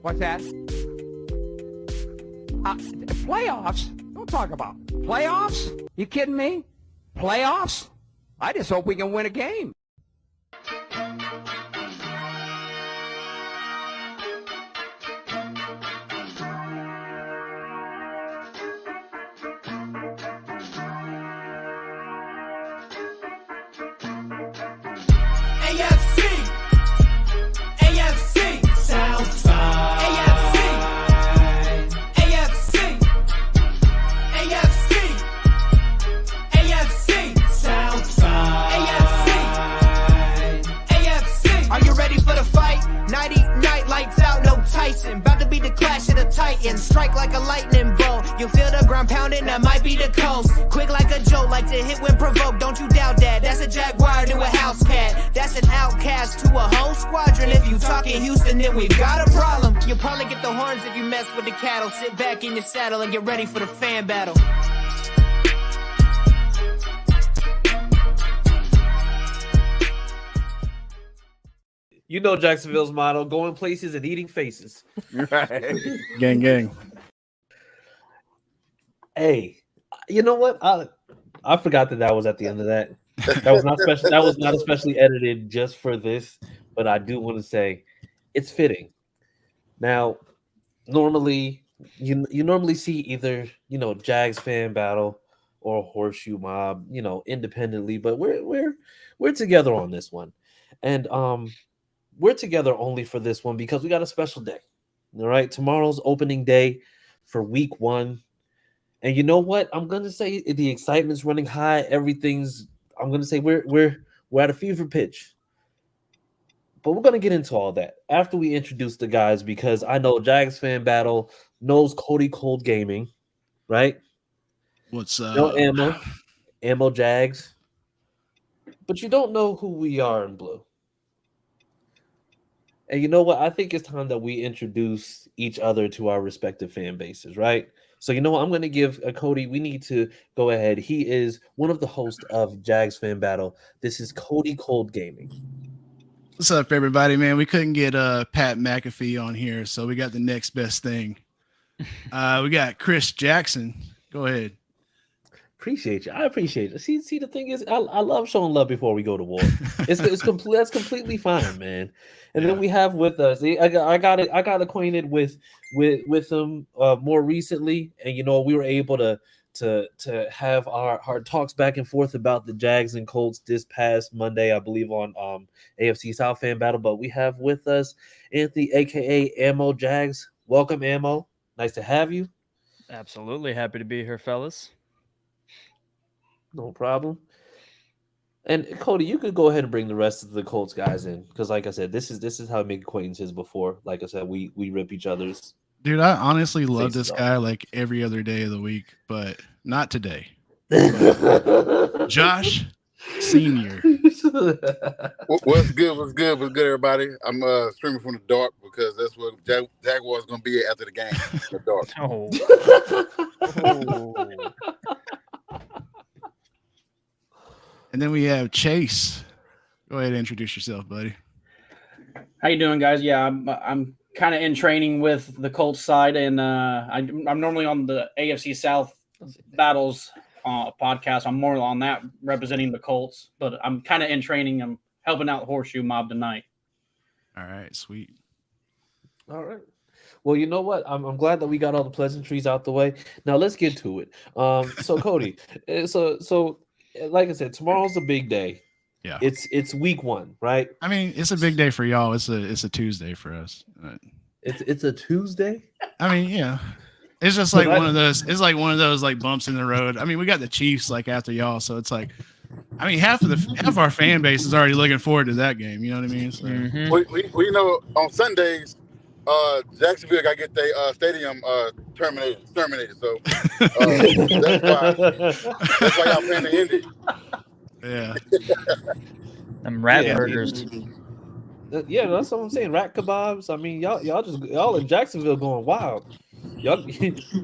What's that? Playoffs? Don't talk about playoffs. You kidding me? Playoffs? I just hope we can win a game. Strike like a lightning bolt. You feel the ground pounding, that might be the Colts. Quick like a joke, like to hit when provoked. Don't you doubt that. That's a Jaguar to a house cat. That's an outcast to a whole squadron. If you talking Houston, then we've got a problem. You'll probably get the horns if you mess with the cattle. Sit back in your saddle and get ready for the fan battle. You know Jacksonville's motto: going places and eating faces. Right. Gang. Hey, you know what? I forgot that was at the end of that. That was not special. That was not especially edited just for this. But I do want to say it's fitting. Now, normally you normally see either Jags fan battle or horseshoe mob, independently. But we're together on this one, and we're together only for this one because we got a special day. All right, tomorrow's opening day for week 1. And you know what? I'm gonna say the excitement's running high. I'm gonna say we're at a fever pitch. But we're gonna get into all that after we introduce the guys, because I know Jags fan battle knows Cody Cold Gaming, right? What's up? No ammo Jags. But you don't know who we are in blue. And you know what? I think it's time that we introduce each other to our respective fan bases, right? So you know what? I'm going to give Cody. We need to go ahead. He is one of the hosts of Jags Fan Battle. This is Cody Cold Gaming. What's up, everybody, man? We couldn't get Pat McAfee on here, so we got the next best thing. We got Chris Jackson. Go ahead. Appreciate you. I appreciate it. See, the thing is, I love showing love before we go to war. That's completely fine, man. And then we have with us. I got acquainted with him more recently, and we were able to have our talks back and forth about the Jags and Colts this past Monday, I believe, on AFC South Fan Battle. But we have with us Anthony, aka Ammo Jags. Welcome, Ammo. Nice to have you. Absolutely happy to be here, fellas. No problem. And Cody, you could go ahead and bring the rest of the Colts guys in, because, like I said, this is how we make acquaintances before. Like I said, we rip each other's. Dude, I honestly love this off. guy like every other day of the week, but not today. Josh Senior. What's good, everybody? I'm streaming from the dark because that's what Jaguars going to be after the game. The dark. Oh. And then we have Chase. Go ahead and introduce yourself, buddy. How you doing, guys? Yeah, I'm kind of in training with the Colts side, and I'm normally on the AFC South Battles podcast. I'm more on that, representing the Colts, but I'm kind of in training. I'm helping out Horseshoe Mob tonight. All right, sweet. All right. Well, you know what? I'm glad that we got all the pleasantries out the way. Now let's get to it. So Cody, so like I said, tomorrow's a big day. Yeah, it's week 1, right? I mean, it's a big day for y'all. It's a Tuesday for us. It's a Tuesday. I mean, yeah, it's just like one of those. It's like one of those like bumps in the road. I mean, we got the Chiefs like after y'all, so it's like, I mean, half our fan base is already looking forward to that game. You know what I mean? So, We know on Sundays, Jacksonville got to get their stadium terminated. So that's why y'all playing the Indy. Yeah. Them rat burgers. Yeah, that's what I'm saying. Rat kebabs. I mean, y'all in Jacksonville going wild. Y'all,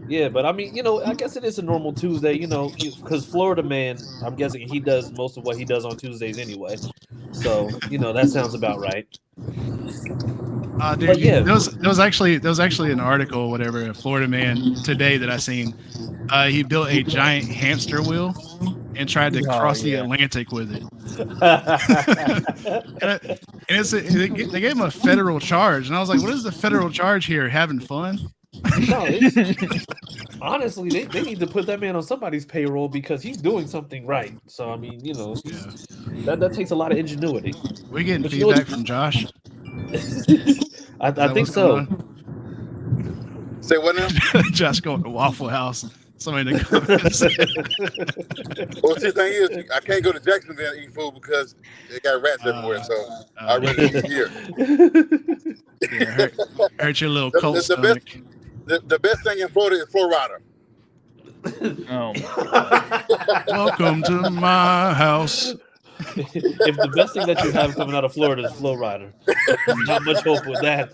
yeah, but I mean, I guess it is a normal Tuesday, because Florida man, I'm guessing he does most of what he does on Tuesdays anyway. So, that sounds about right. Dude, But yeah. there was actually an article, or whatever, a Florida man today that I seen. He built a giant hamster wheel and tried to cross the Atlantic with it. They gave him a federal charge, and I was like, "What is the federal charge here? Having fun?" No, honestly, they need to put that man on somebody's payroll because he's doing something right. So I mean, that takes a lot of ingenuity. We getting feedback from Josh? I think so. Say what now? Josh going to Waffle House. Somebody in the comments. Well, see, the thing is, I can't go to Jacksonville and eat food because they got rats everywhere. So I'd rather eat here. Yeah, hurt your little Colts stomach. The best thing in Florida is Florida. Oh, Welcome to my house. If the best thing that you have coming out of Florida is Flow Rider, not much hope with that.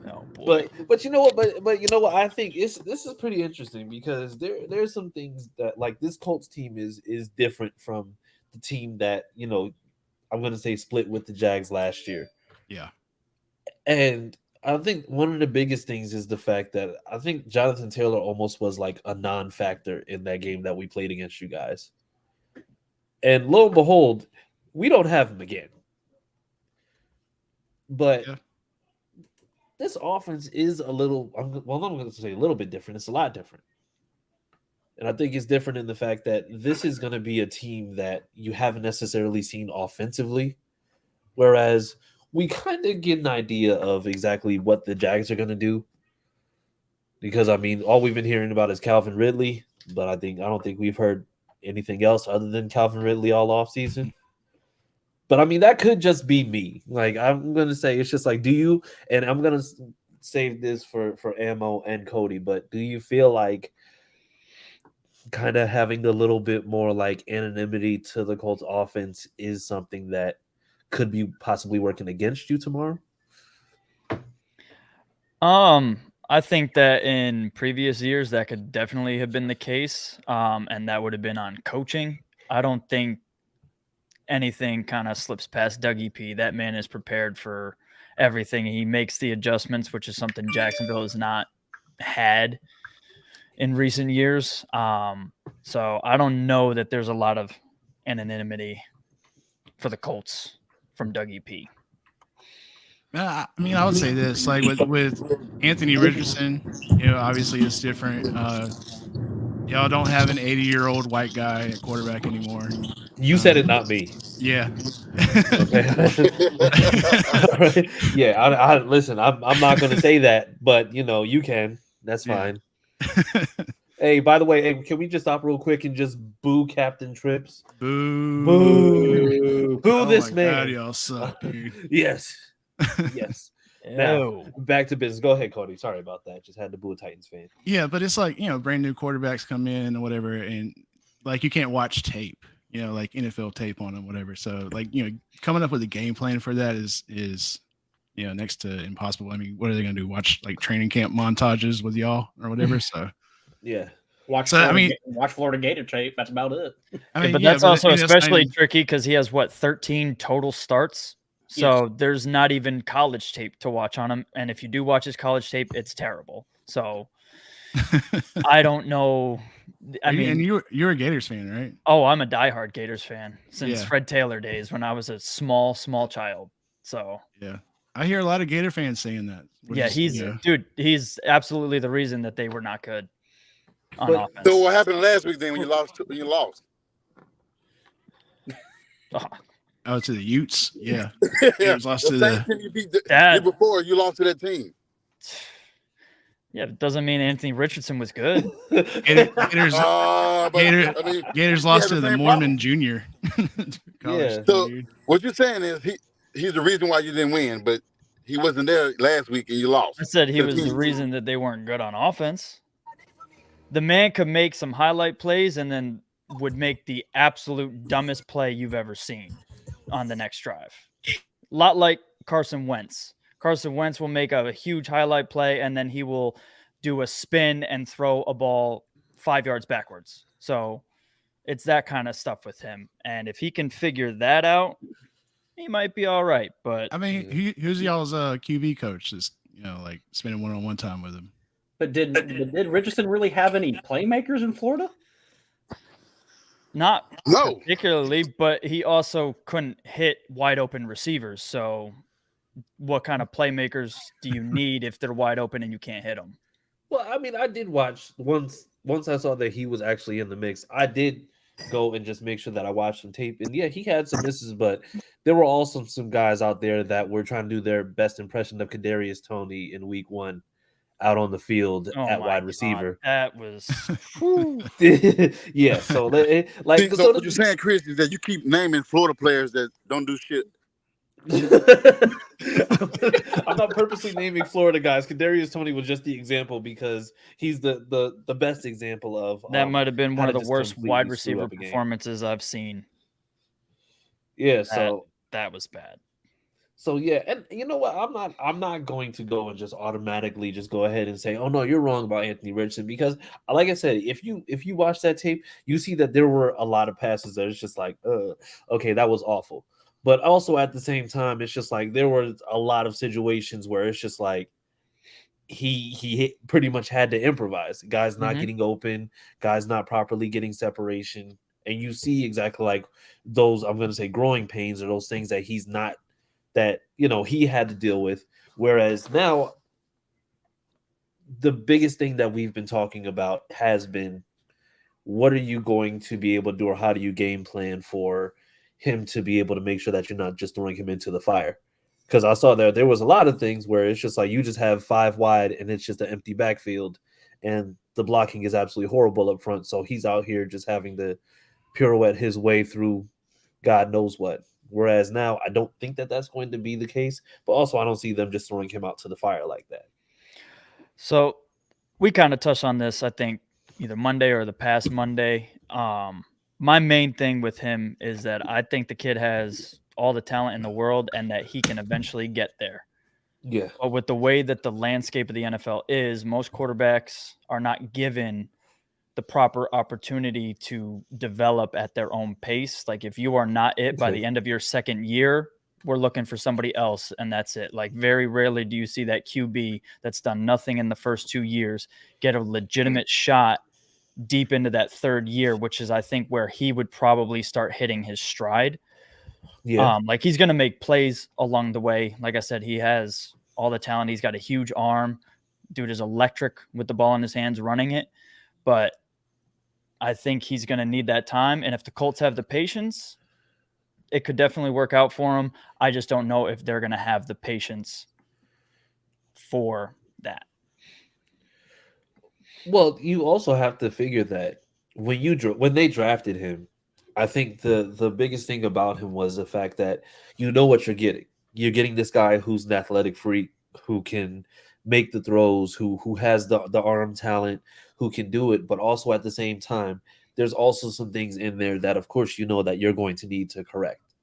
oh boy. But you know what? But you know what? I think this is pretty interesting because there's some things that like this Colts team is different from the team that I'm going to say split with the Jags last year. Yeah, and I think one of the biggest things is the fact that I think Jonathan Taylor almost was like a non-factor in that game that we played against you guys. And lo and behold, we don't have him again. But this offense is a little, I'm going to say a little bit different. It's a lot different. And I think it's different in the fact that this is going to be a team that you haven't necessarily seen offensively. Whereas we kind of get an idea of exactly what the Jags are going to do. Because, I mean, all we've been hearing about is Calvin Ridley. But I don't think we've heard anything else other than Calvin Ridley all offseason. But, I mean, that could just be me. Like, I'm going to say it's just like, do you – and I'm going to save this for Ammo and Cody. But do you feel like kind of having a little bit more, like, anonymity to the Colts offense is something that could be possibly working against you tomorrow? I think that in previous years that could definitely have been the case, and that would have been on coaching. I don't think anything kind of slips past Dougie P. That man is prepared for everything. He makes the adjustments, which is something Jacksonville has not had in recent years. So I don't know that there's a lot of anonymity for the Colts from Dougie P. I mean, I would say this, like with Anthony Richardson, obviously it's different. Y'all don't have an 80-year-old white guy at quarterback anymore. You said it, not me. Yeah. Okay. Right. Yeah. I listen. I'm not going to say that, but you can. That's fine. Hey, by the way, can we just stop real quick and just boo Captain Trips? Boo. Boo this man. God, y'all suck, dude. Yes. Yes. Now, back to business. Go ahead, Cody. Sorry about that. Just had to boo a Titans fan. Yeah, but it's like, brand new quarterbacks come in or whatever, and like you can't watch tape, like NFL tape on them, whatever. So like, coming up with a game plan for that is next to impossible. I mean, what are they going to do? Watch like training camp montages with y'all or whatever? So yeah. Watch Florida Gator tape. That's about it. I mean, but that's also especially tricky because he has 13 total starts. So there's not even college tape to watch on him. And if you do watch his college tape, it's terrible. So I don't know. I mean, and you're a Gators fan, right? Oh, I'm a diehard Gators fan since Fred Taylor days when I was a small child. So yeah, I hear a lot of Gator fans saying that. He's absolutely the reason that they were not good on offense. So what happened last week then when you lost? Oh, to the Utes? Yeah. Lost to the team you beat the year before. You lost to that team. Yeah, it doesn't mean Anthony Richardson was good. Gators lost to the Mormon Junior. So what you're saying is he's the reason why you didn't win, but he wasn't there last week and you lost. I said he was the reason that they weren't good on offense. The man could make some highlight plays and then would make the absolute dumbest play you've ever seen on the next drive. A lot like Carson Wentz. Carson Wentz will make a huge highlight play, and then he will do a spin and throw a ball 5 yards backwards. So it's that kind of stuff with him. And if he can figure that out, he might be all right. But I mean, who's y'all's QB coach? That's like spending one-on-one time with him. But did Richardson really have any playmakers in Florida? not No. particularly, but he also couldn't hit wide open receivers. So what kind of playmakers do you need if they're wide open and you can't hit them? Well, I mean, I did watch once I saw that he was actually in the mix. I did go and just make sure that I watched some tape. And yeah, he had some misses, but there were also some guys out there that were trying to do their best impression of Kadarius Toney in week 1 out on the field at wide receiver. That was yeah. So like, so what you're saying, Chris, is that you keep naming Florida players that don't do shit. I'm not purposely naming Florida guys. Kadarius Toney was just the example because he's the best example of that might have been one of the worst wide completely receiver performances I've seen. Yeah, so that was bad. So yeah, and you know what? I'm not going to go and just automatically just go ahead and say, "Oh no, you're wrong about Anthony Richardson," because like I said, if you watch that tape, you see that there were a lot of passes that it's just like, okay, that was awful. But also at the same time, it's just like there were a lot of situations where it's just like he pretty much had to improvise. Guys not getting open, guys not properly getting separation, and you see exactly like those, I'm going to say, growing pains or those things that he's not, that he had to deal with. Whereas now, the biggest thing that we've been talking about has been, what are you going to be able to do, or how do you game plan for him to be able to make sure that you're not just throwing him into the fire? Because I saw there was a lot of things where it's just like you just have 5 wide and it's just an empty backfield, and the blocking is absolutely horrible up front. So he's out here just having to pirouette his way through God knows what. Whereas now, I don't think that that's going to be the case. But also, I don't see them just throwing him out to the fire like that. So we kind of touched on this, I think, either Monday or the past Monday. My main thing with him is that I think the kid has all the talent in the world and that he can eventually get there. Yeah. But with the way that the landscape of the NFL is, most quarterbacks are not given the proper opportunity to develop at their own pace. Like if you are not it by the end of your second year, we're looking for somebody else, and that's it. Like very rarely do you see that QB that's done nothing in the first 2 years get a legitimate shot deep into that third year, which is, I think, where he would probably start hitting his stride. Yeah. Like he's going to make plays along the way. Like I said, he has all the talent. He's got a huge arm. Dude is electric with the ball in his hands running it. But I think he's going to need that time. And if the Colts have the patience, it could definitely work out for him. I just don't know if they're going to have the patience for that. Well, you also have to figure that when they drafted him, I think the biggest thing about him was the fact that you know what you're getting. You're getting this guy who's an athletic freak, who can make the throws, who has the arm talent, who can do it, but also at the same time, there's also some things in there that, of course, that you're going to need to correct,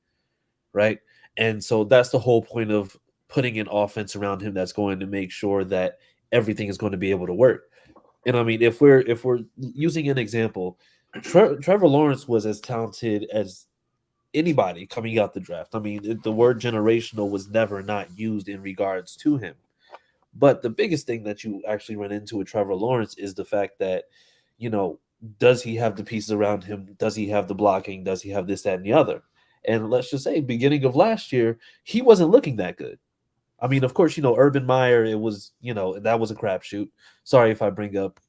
right? And so that's the whole point of putting an offense around him that's going to make sure that everything is going to be able to work. And I mean, if we're using an example, Trevor Lawrence was as talented as anybody coming out the draft. I mean, the word generational was never not used in regards to him. But the biggest thing that you actually run into with Trevor Lawrence is the fact that, does he have the pieces around him? Does he have the blocking? Does he have this, that, and the other? And let's just say, beginning of last year, he wasn't looking that good. I mean, of course, Urban Meyer, it was, that was a crapshoot. Sorry if I bring up,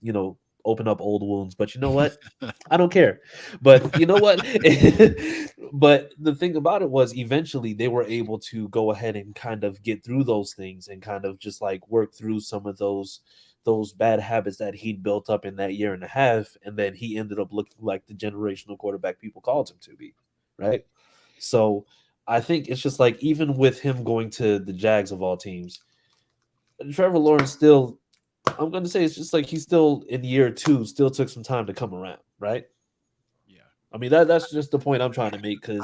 open up old wounds, but you know what? I don't care. But you know what? But the thing about it was, eventually they were able to go ahead and kind of get through those things and kind of just like work through some of those bad habits that he'd built up in that year and a half. And then he ended up looking like the generational quarterback people called him to be, right? So I think it's just like, even with him going to the Jags of all teams, Trevor Lawrence still, I'm going to say, it's just like he's still in year 2, still took some time to come around, right? Yeah. I mean, that's just the point I'm trying to make. Because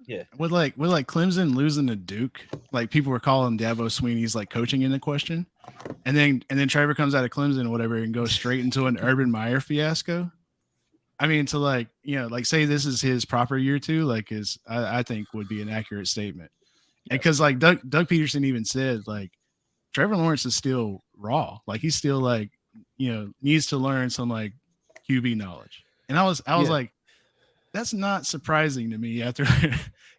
yeah, with Clemson losing to Duke, like people were calling Dabo Swinney's like coaching into question, and then Trevor comes out of Clemson or whatever and goes straight into an Urban Meyer fiasco. I mean, to like, like say this is his proper year too, like I think would be an accurate statement. And because like Doug Peterson even said like Trevor Lawrence is still raw, like he's still like needs to learn some like QB knowledge. And I was like, that's not surprising to me after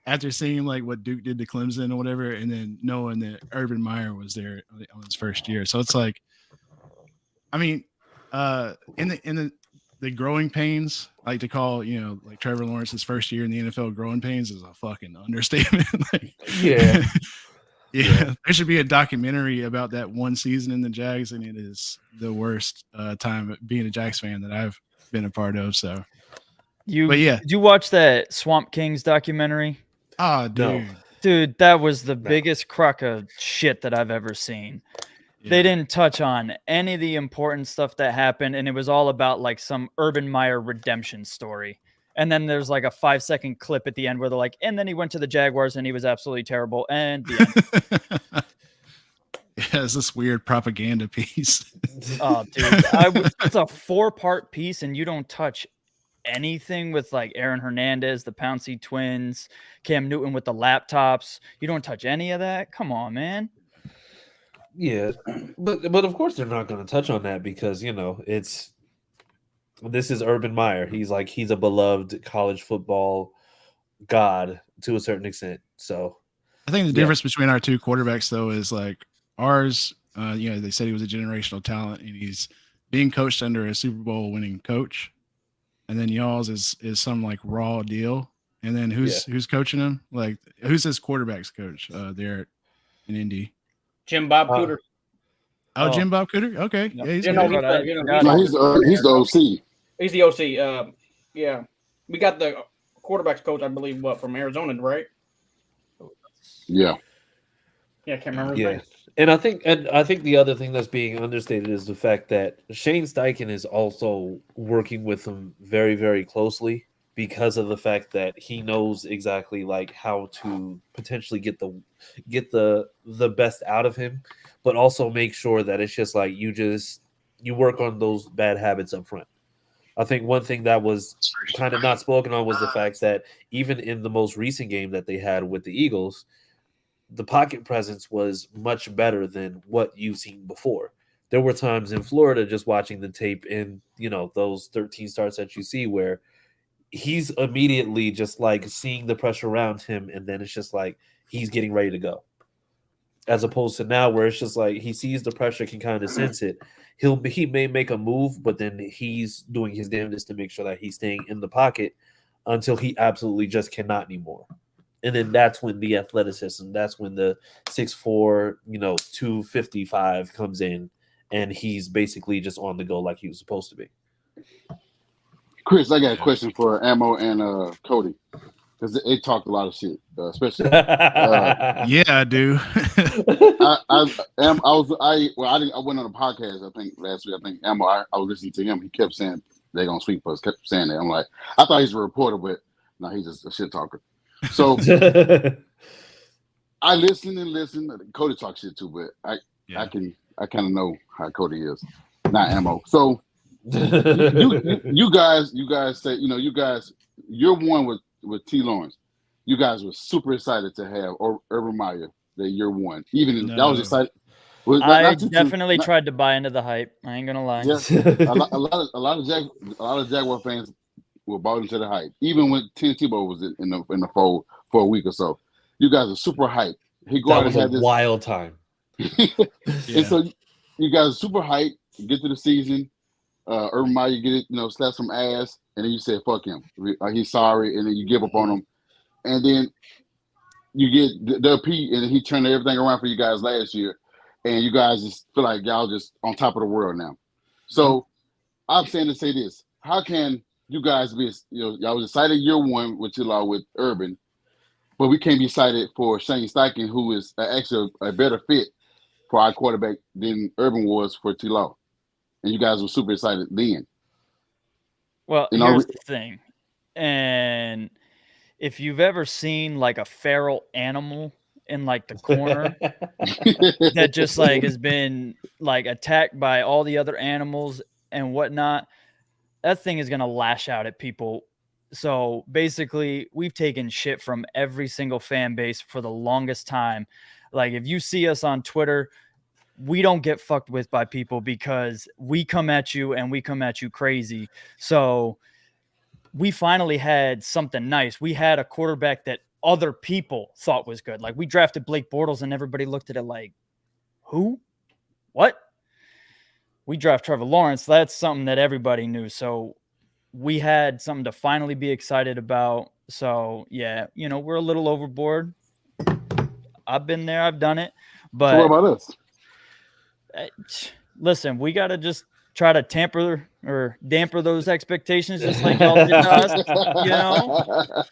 after seeing like what Duke did to Clemson or whatever, and then knowing that Urban Meyer was there on his first year. So it's like, I mean, in the growing pains, like to call, like Trevor Lawrence's first year in the NFL growing pains is a fucking understatement. Like, Yeah. yeah. There should be a documentary about that one season in the Jags, and it is the worst time being a Jags fan that I've been a part of. So, did you watch that Swamp Kings documentary? Oh, dude, that was the biggest crock of shit that I've ever seen. Yeah. They didn't touch on any of the important stuff that happened, and it was all about like some Urban Meyer redemption story. And then there's like a 5-second clip at the end where they're like, and then he went to the Jaguars and he was absolutely terrible. And the end. Yeah, it's this weird propaganda piece. Oh, dude, it's a 4-part piece, and you don't touch anything with like Aaron Hernandez, the Pouncey twins, Cam Newton with the laptops. You don't touch any of that. Come on, man. Yeah, but of course they're not going to touch on that because this is Urban Meyer. He's a beloved college football god to a certain extent. So I think the difference between our two quarterbacks though is like ours. They said he was a generational talent and he's being coached under a Super Bowl winning coach, and then y'all's is some like raw deal. And then who's coaching him? Like who's his quarterback's coach there in Indy? Jim Bob Cooter. Jim Bob Cooter. Okay, yeah, he's he's the OC. He's the OC. Yeah, we got the quarterback's coach, I believe, from Arizona, right? Yeah. Yeah, I can't remember his name. And I think the other thing that's being understated is the fact that Shane Steichen is also working with him very, very closely because of the fact that he knows exactly like how to potentially get the best out of him, but also make sure that it's just like you work on those bad habits up front. I think one thing that was kind of not spoken on was the fact that even in the most recent game that they had with the Eagles, the pocket presence was much better than what you've seen before. There were times in Florida just watching the tape in, those 13 starts that you see where he's immediately just like seeing the pressure around him, and then it's just like he's getting ready to go. As opposed to now where it's just like he sees the pressure, can kind of sense it. He may make a move, but then he's doing his damnedest to make sure that he's staying in the pocket until he absolutely just cannot anymore. And then that's when the athleticism, that's when the 6'4", 255 comes in, and he's basically just on the go like he was supposed to be. Chris, I got a question for Ammo and Cody, because they talked a lot of shit, especially. Yeah, I do. I went on a podcast I think last week. I think Ammo. I was listening to him. He kept saying they're gonna sweep us. Kept saying that. I'm like, I thought he's a reporter, but no, he's just a shit talker. So I listen and listen. Cody talks shit too, but I kind of know how Cody is, not Ammo. So. you guys say you're one with T. Lawrence. You guys were super excited to have Urban Meyer that year one. That was excited. I definitely tried to buy into the hype. I ain't gonna lie. Yeah, a lot of Jaguar fans were bought into the hype. Even when Tim Tebow was in the fold for a week or so, you guys are super hyped. That was a wild time. And so you guys are super hyped. Get to the season. Urban Meyer, you get it, slap some ass, and then you say, fuck him. He's sorry, and then you give up on him. And then you get the P, and he turned everything around for you guys last year, and you guys just feel like y'all just on top of the world now. So I'm saying to say this. How can you guys be, y'all was excited year one with Urban, but we can't be excited for Shane Steichen, who is actually a better fit for our quarterback than Urban was for T-Law. And you guys were super excited then. Well, here's the thing. And if you've ever seen like a feral animal in like the corner that just like has been like attacked by all the other animals and whatnot, that thing is going to lash out at people. So basically, we've taken shit from every single fan base for the longest time. Like, if you see us on Twitter, we don't get fucked with by people because we come at you and we come at you crazy. So we finally had something nice. We had a quarterback that other people thought was good. Like, we drafted Blake Bortles and everybody looked at it like, who? What? We draft Trevor Lawrence. That's something that everybody knew. So we had something to finally be excited about. So yeah, we're a little overboard. I've been there. I've done it. But so what about us? Listen, we got to just try to tamper or damper those expectations just like y'all did to us,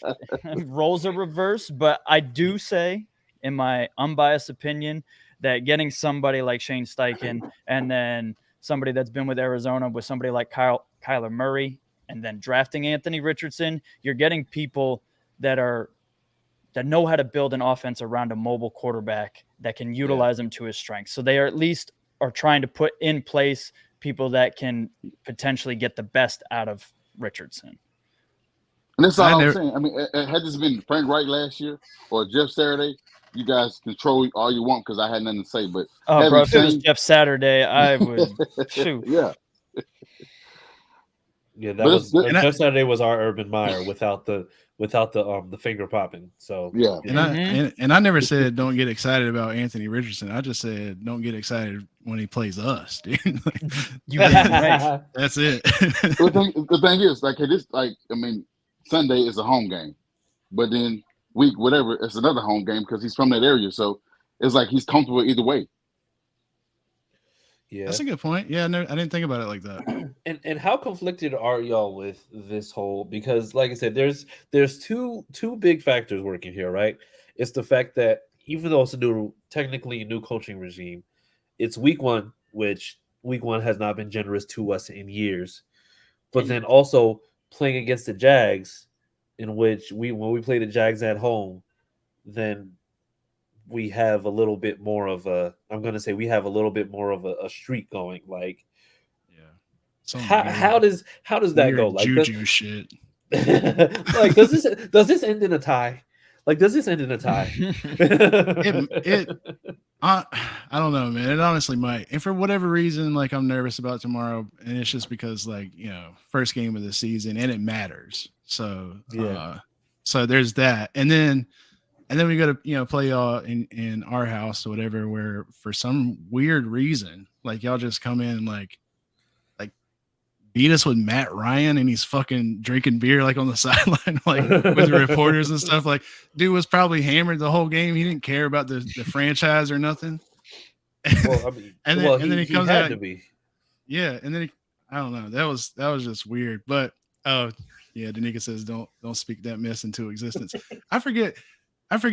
Roles are reversed. But I do say, in my unbiased opinion, that getting somebody like Shane Steichen and then somebody that's been with Arizona with somebody like Kyler Murray and then drafting Anthony Richardson, you're getting people that know how to build an offense around a mobile quarterback that can utilize him to his strengths. So they are at least trying to put in place people that can potentially get the best out of Richardson. And that's all I'm saying. I mean, had this been Frank Wright last year or Jeff Saturday, you guys control all you want because I had nothing to say. But bro, if it was Jeff Saturday, I would shoot. Yeah. Yeah, Jeff Saturday was our Urban Meyer without the finger popping. So yeah, and I never said don't get excited about Anthony Richardson. I just said don't get excited when he plays us, dude. Right. That's it. The thing is, Sunday is a home game, but then week whatever it's another home game because he's from that area. So it's like he's comfortable either way. Yeah, that's a good point. Yeah, no, I didn't think about it like that. And how conflicted are y'all with this whole? Because, like I said, there's two big factors working here, right? It's the fact that even though it's technically a new coaching regime, it's week one, which week one has not been generous to us in years. But then also playing against the Jags, in which when we play the Jags at home, then we have a little bit more of a streak going. Like, how does that go? Like juju shit. Like, does this end in a tie? Like, does this end in a tie? I don't know, man. It honestly might. And for whatever reason, like, I'm nervous about tomorrow, and it's just because, like, first game of the season, and it matters. So so there's that, and then we go to play y'all in our house or whatever, where for some weird reason, like, y'all just come in like beat us with Matt Ryan, and he's fucking drinking beer like on the sideline, like with the reporters and stuff. Like, dude was probably hammered the whole game. He didn't care about the franchise or nothing. Well, I mean, and then he comes out to be. Yeah, and then I don't know. That was just weird. But yeah, Danica says don't speak that mess into existence. I forget.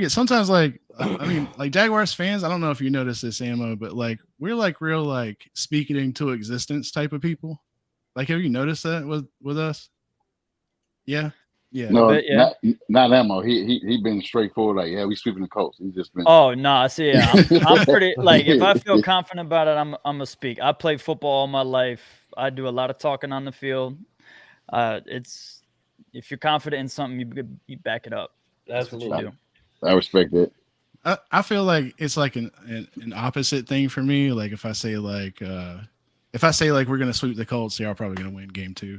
Sometimes, like, I mean, like, Jaguars fans, I don't know if you notice this, Ammo, but like, we're like real, like, speak it into existence type of people. Like, have you noticed that with us? Yeah. No, yeah. not Ammo. He been straightforward. Like, yeah, we sweeping the Colts. He's just been. Oh no, see, I'm pretty, like, if I feel confident about it, I'm gonna speak. I played football all my life. I do a lot of talking on the field. It's, if you're confident in something, you back it up. That's what you do. I respect it. I feel like it's like an opposite thing for me. Like, if I say like we're gonna sweep the Colts, y'all are probably gonna win game 2.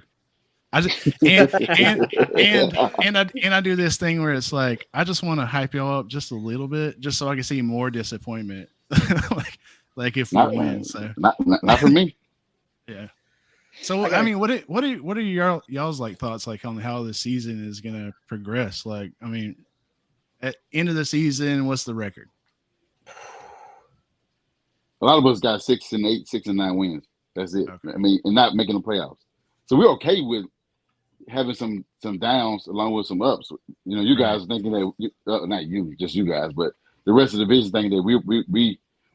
I just and I do this thing where it's like I just want to hype y'all up just a little bit, just so I can see more disappointment. like if we win. So not for me. Yeah. So I mean, what are y'all's like thoughts like on how the season is gonna progress? Like, I mean, at end of the season, what's the record? A lot of us got 6 and 8, 6 and 9 wins. That's it. Okay. I mean, and not making the playoffs. So we're okay with having some downs along with some ups. You guys thinking that not you, just you guys, but the rest of the division thinking that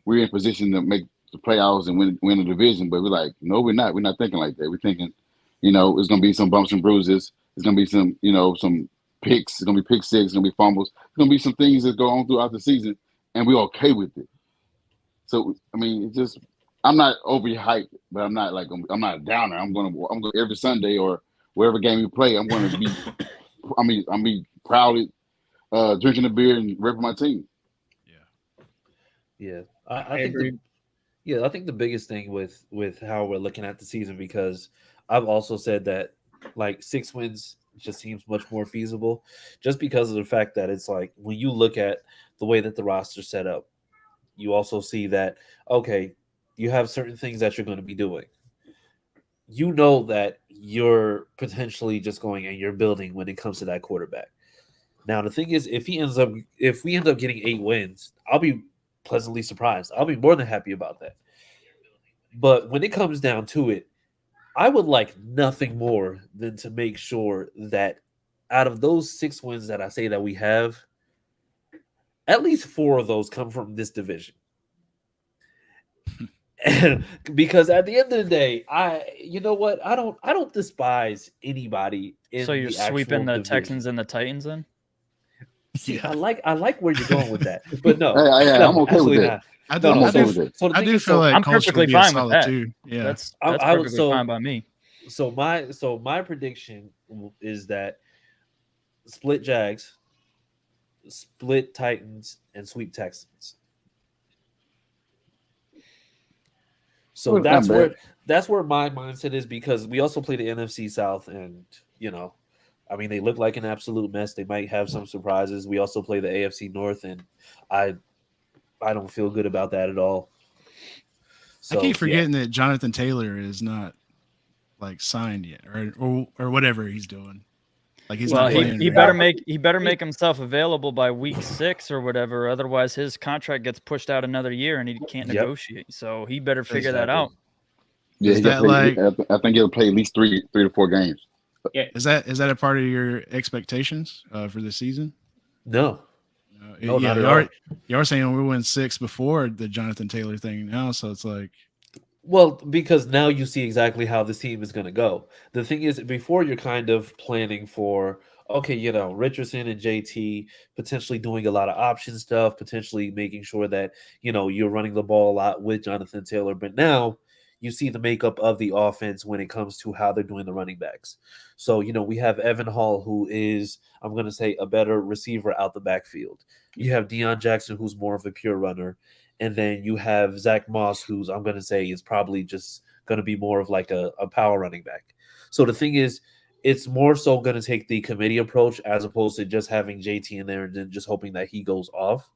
we're in position to make the playoffs and win the division. But we're like, no, we're not. We're not thinking like that. We're thinking, it's gonna be some bumps and bruises. It's gonna be some, some picks. It's gonna be pick six. It's gonna be fumbles. It's gonna be some things that go on throughout the season, and we're okay with it. So I mean, it's just I'm not overhyped, but I'm not like I'm not a downer. I'm going every Sunday or wherever game we play. I'm going to be. I'm be proudly drinking a beer and repping my team. Yeah, I I think agree. I think the biggest thing with how we're looking at the season, because I've also said that like 6 wins just seems much more feasible, just because of the fact that it's like when you look at the way that the roster's set up, you also see that okay, you have certain things that you're going to be doing. You know that you're potentially just going and you're building when it comes to that quarterback. Now the thing is, if we end up getting 8 wins, I'll be pleasantly surprised. I'll be more than happy about that. But when it comes down to it, I would like nothing more than to make sure that out of those 6 wins that I say that we have, at least 4 of those come from this division. And because at the end of the day, you know what, I don't despise anybody in So you're the actual sweeping the division. Texans and the Titans in? See, Yeah. I like where you're going with that, but no, Hey, no, I'm okay with absolutely that. not. I No, do. no. I'm okay So, with it. so the I thing do is, feel so like I'm Colts perfectly would be a fine with solid that. too. Yeah. That's I would perfectly fine by me. so my prediction is that split Jags, split Titans, and sweep Texans. So Well, it's not bad. that's where my mindset is, because we also play the NFC South, and you know, I mean, they look like an absolute mess. They might have some surprises. We also play the AFC North, and I I don't feel good about that at all. I So keep yeah, forgetting that Jonathan Taylor is not like signed yet, or whatever he's doing. Like he's Well, not yeah, playing he right better now. make himself available by week 6 or whatever. Otherwise, his contract gets pushed out another year and he can't yep, negotiate. So he better figure Is that exactly. out. Yeah, is he got that to play. like I think he'll play at least three to four games. Yeah, is that a part of your expectations for the season? No, no, Yeah, not at all. you are saying we went 6 before the Jonathan Taylor thing now, so it's like Well, because now you see exactly how this team is going to go. The thing is, before you're kind of planning for, okay, you know, Richardson and JT potentially doing a lot of option stuff, potentially making sure that, you know, you're running the ball a lot with Jonathan Taylor. But now you see the makeup of the offense when it comes to how they're doing the running backs. So, you know, we have Evan Hall, who is, I'm going to say, a better receiver out the backfield. You have Deion Jackson, who's more of a pure runner. And then you have Zach Moss, who's I'm going to say is probably just going to be more of like a power running back. So the thing is, it's more so going to take the committee approach as opposed to just having JT in there and then just hoping that he goes off.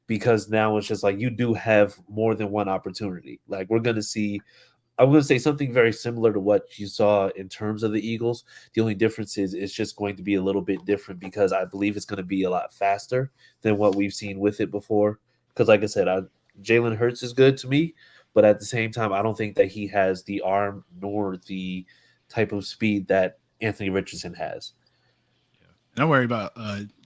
Because now it's just like you do have more than one opportunity. Like we're going to see, I'm going to say something very similar to what you saw in terms of the Eagles. The only difference is it's just going to be a little bit different because I believe it's going to be a lot faster than what we've seen with it before. Because, like I said, Jalen Hurts is good to me, but at the same time, I don't think that he has the arm nor the type of speed that Anthony Richardson has. and I worry about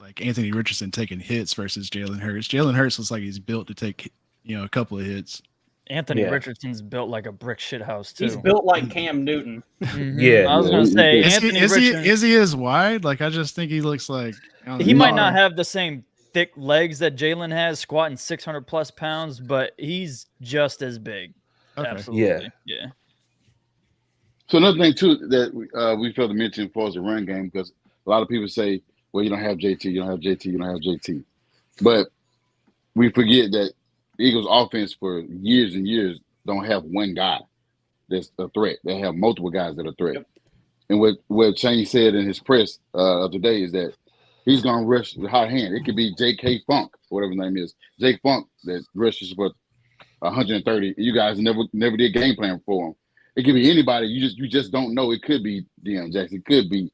like Anthony Richardson taking hits versus Jalen Hurts. Jalen Hurts looks like he's built to take a couple of hits. Anthony Yeah. Richardson's built like a brick shit house too. he's built like Cam Newton. Yeah. I was Yeah, gonna say Is Anthony he Richardson. is he as wide? Like I just think he looks like I don't He know. might not have the same thick legs that Jalen has, squatting 600 plus pounds, but he's just as big. Okay. Absolutely. Yeah. So another thing too that we failed to mention as far as the run game, because a lot of people say, "Well, you don't have JT, you don't have JT, you don't have JT," but we forget that the Eagles' offense for years and years don't have one guy that's a threat. They have multiple guys that are a threat. Yep. And what Shane said in his press of the day is that he's going to rush with hot hand. It could be J.K. Funk, or whatever his name is, Jake Funk, that rushes for 130. You guys never did game plan for him. It could be anybody. You just don't know. It could be Deion Jackson. It could be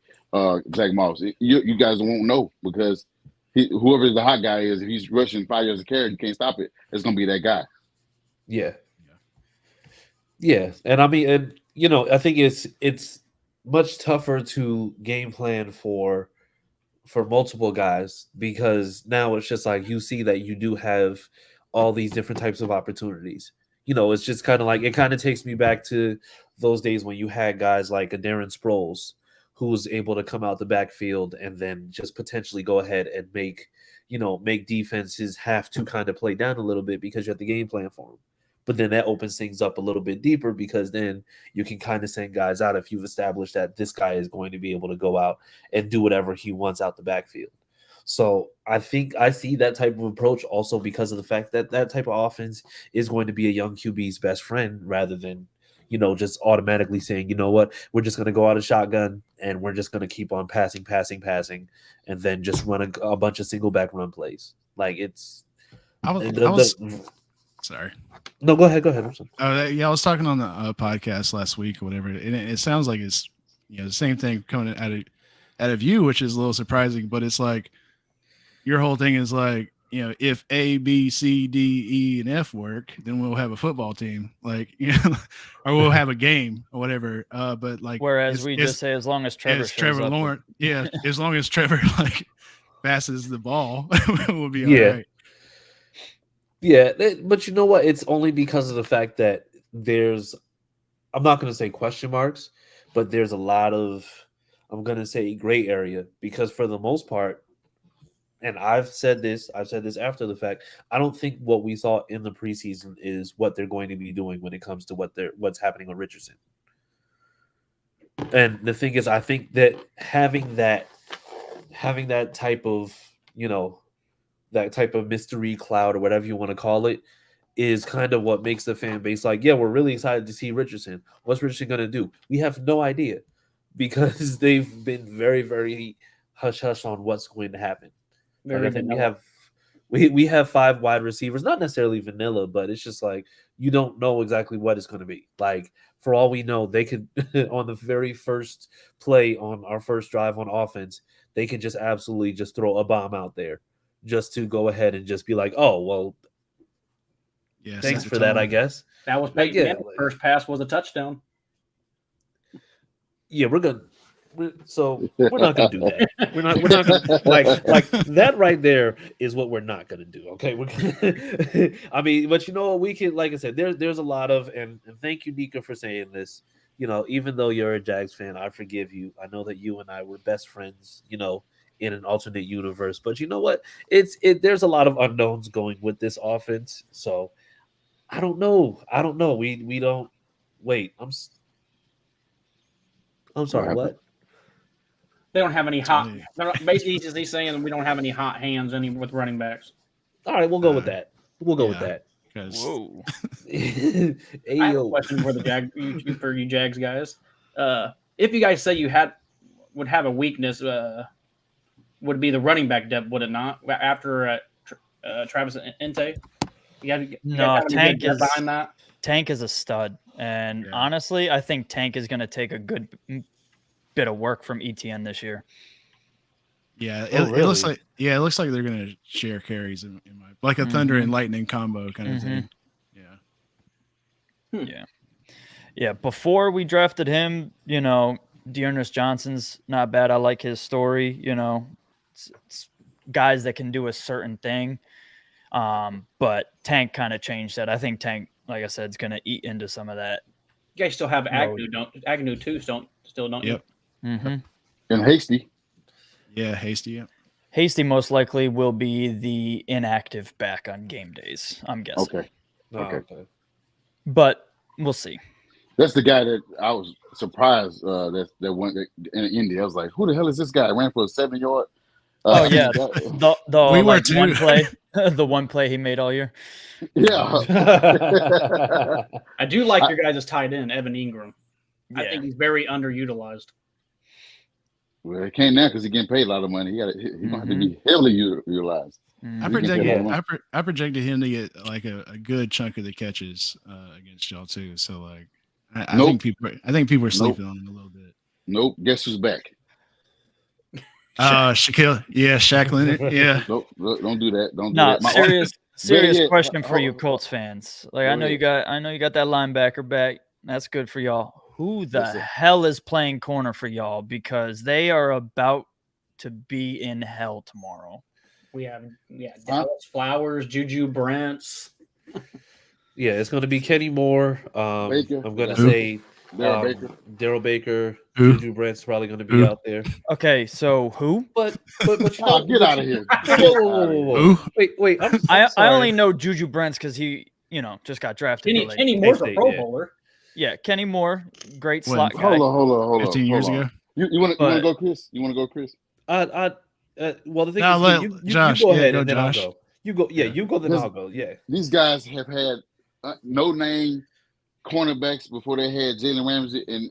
Zach Moss. You guys won't know because whoever the hot guy is, if he's rushing 5 yards a carry, you can't stop it. It's going to be that guy. Yeah. Yeah. And I mean, and you know, I think it's much tougher to game plan for multiple guys because now it's just like you see that you do have all these different types of opportunities. You know, it's just kind of like it kind of takes me back to those days when you had guys like a Darren Sproles who was able to come out the backfield and then just potentially go ahead and make defenses have to kind of play down a little bit because you have the game plan for them. But then that opens things up a little bit deeper because then you can kind of send guys out if you've established that this guy is going to be able to go out and do whatever he wants out the backfield. So I think I see that type of approach also because of the fact that that type of offense is going to be a young QB's best friend rather than, just automatically saying, you know what, we're just going to go out of shotgun and we're just going to keep on passing, and then just run a bunch of single back run plays. Like Sorry. No, go ahead. I'm sorry. I was talking on the podcast last week or whatever, and it sounds like it's the same thing coming out of you, which is a little surprising. But it's like your whole thing is like, if A, B, C, D, E, and F work, then we'll have a football team, or we'll have a game or whatever. But like, whereas we just say as long as Trevor shows up. Lawrence, as long as Trevor passes the ball, we'll be all right. Yeah, but you know what? It's only because of the fact that I'm not going to say question marks, but there's a lot of, I'm going to say gray area because for the most part, and I've said this after the fact, I don't think what we saw in the preseason is what they're going to be doing when it comes to what's happening with Richardson. And the thing is, I think that having that type of, that type of mystery cloud or whatever you want to call it is kind of what makes the fan base like, yeah, we're really excited to see Richardson. What's Richardson going to do? We have no idea because they've been very, very hush-hush on what's going to happen. I think we have 5 wide receivers, not necessarily vanilla, but it's just like you don't know exactly what it's going to be. Like, for all we know, they could, on the very first play on our first drive on offense, they could just absolutely just throw a bomb out there. Just to go ahead and just be like, oh, well, thanks for that, I guess. That was Peyton first pass was a touchdown. Yeah, we're not gonna do that. We're not gonna, like that right there is what we're not gonna do. Okay, I mean, but we can, like I said, there's a lot of, and thank you, Nika, for saying this. Even though you're a Jags fan, I forgive you. I know that you and I were best friends, in an alternate universe, but you know what? There's a lot of unknowns going with this offense, so I don't know. We don't wait. I'm sorry. What? They don't have any hot. Basically, he's saying we don't have any hot hands with running backs. All right, we'll go with that. We'll go with that. Whoa. I have a question for for you Jags guys. If you guys say you would have a weakness, would be the running back depth, would it not? After Travis Ente, Tank is a stud, and honestly, I think Tank is going to take a good bit of work from ETN this year. Yeah, it looks like they're going to share carries in like a thunder and lightning combo kind of thing. Yeah. Before we drafted him, Dearness Johnson's not bad. I like his story. It's guys that can do a certain thing. But Tank kind of changed that. I think Tank, like I said, is going to eat into some of that. You guys still have Agnew too, don't you? Yep. Mm-hmm. And Hasty. Yeah, Hasty. Yep. Hasty most likely will be the inactive back on game days, I'm guessing. Okay. But we'll see. That's the guy that I was surprised that went in India. I was like, who the hell is this guy? Ran for a 7-yard. Oh yeah, one play, the one play he made all year. Yeah, I do like your guys' tight end, Evan Ingram. I think he's very underutilized. Well, he can't now because he's getting paid a lot of money. He's gonna have to be heavily utilized. I projected him to get like a good chunk of the catches against y'all too. So like, I think people are sleeping on him a little bit. Nope. Guess who's back? Shaquille. Yeah, Shaq Leonard. Yeah. Nope. Don't do that. Don't do that. Serious question for you Colts fans. Like, I know you got that linebacker back. That's good for y'all. Who the hell is playing corner for y'all? Because they are about to be in hell tomorrow. We have Dallas Flowers, Juju Brents. Yeah, it's going to be Kenny Moore. Baker. I'm going to say Daryl Baker. Juju Brent's probably going to be out there. Okay, so who? But get out of here. Whoa. Wait. I only know Juju Brents because he just got drafted. Kenny Moore's a State, Pro yeah. Bowler. Yeah, Kenny Moore, great When- slot guy. Hold on. 15 years hold on. ago. You want to But- go, Chris? You want to go, Chris? Well, the thing No, is, let- you Josh, go yeah, ahead go, and then Josh. I'll go. You go, yeah, Yeah. you go, then Let's- I'll go. Yeah. These guys have had no name cornerbacks before they had Jalen Ramsey, and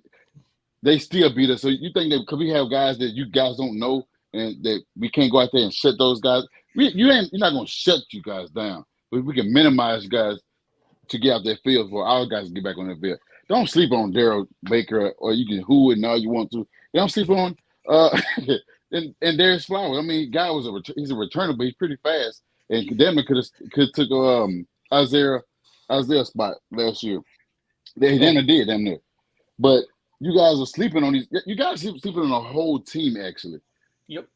they still beat us. So you think that because we have guys that you guys don't know and that we can't go out there and shut those guys? You're not going to shut you guys down, but we can minimize you guys to get out that field for our guys to get back on the field. Don't sleep on Daryl Baker, or you can who and all you want to. Don't sleep on and Darius Flowers. I mean, guy was he's a returner, but he's pretty fast. And Kadema could have took Isaiah spot last year. They did, damn near. But you guys are sleeping on these. You guys are sleeping on a whole team, actually. Yep.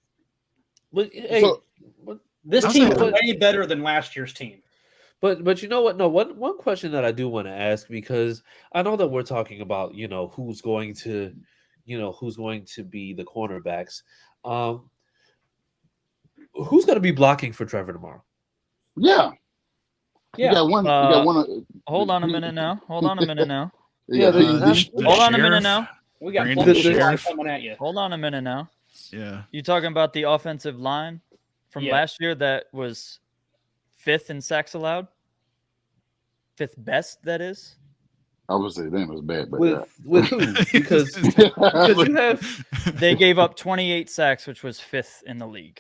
But hey, So- This I'll team say is what- way better than last year's team. but you know what? No, one question that I do want to ask, because I know that we're talking about who's going to be the cornerbacks. Who's going to be blocking for Trevor tomorrow? Yeah. Yeah. You got one. You got one. Hold on a minute now. Yeah, Hold on a minute now. We got Brandon plenty of Sheriff. shots coming at you. Hold on a minute now. Yeah. You talking about the offensive line from Yeah. last year that was 5th in sacks allowed? 5th best, that is. I would say that was bad, but With who? Because you have They gave up 28 sacks, which was 5th in the league.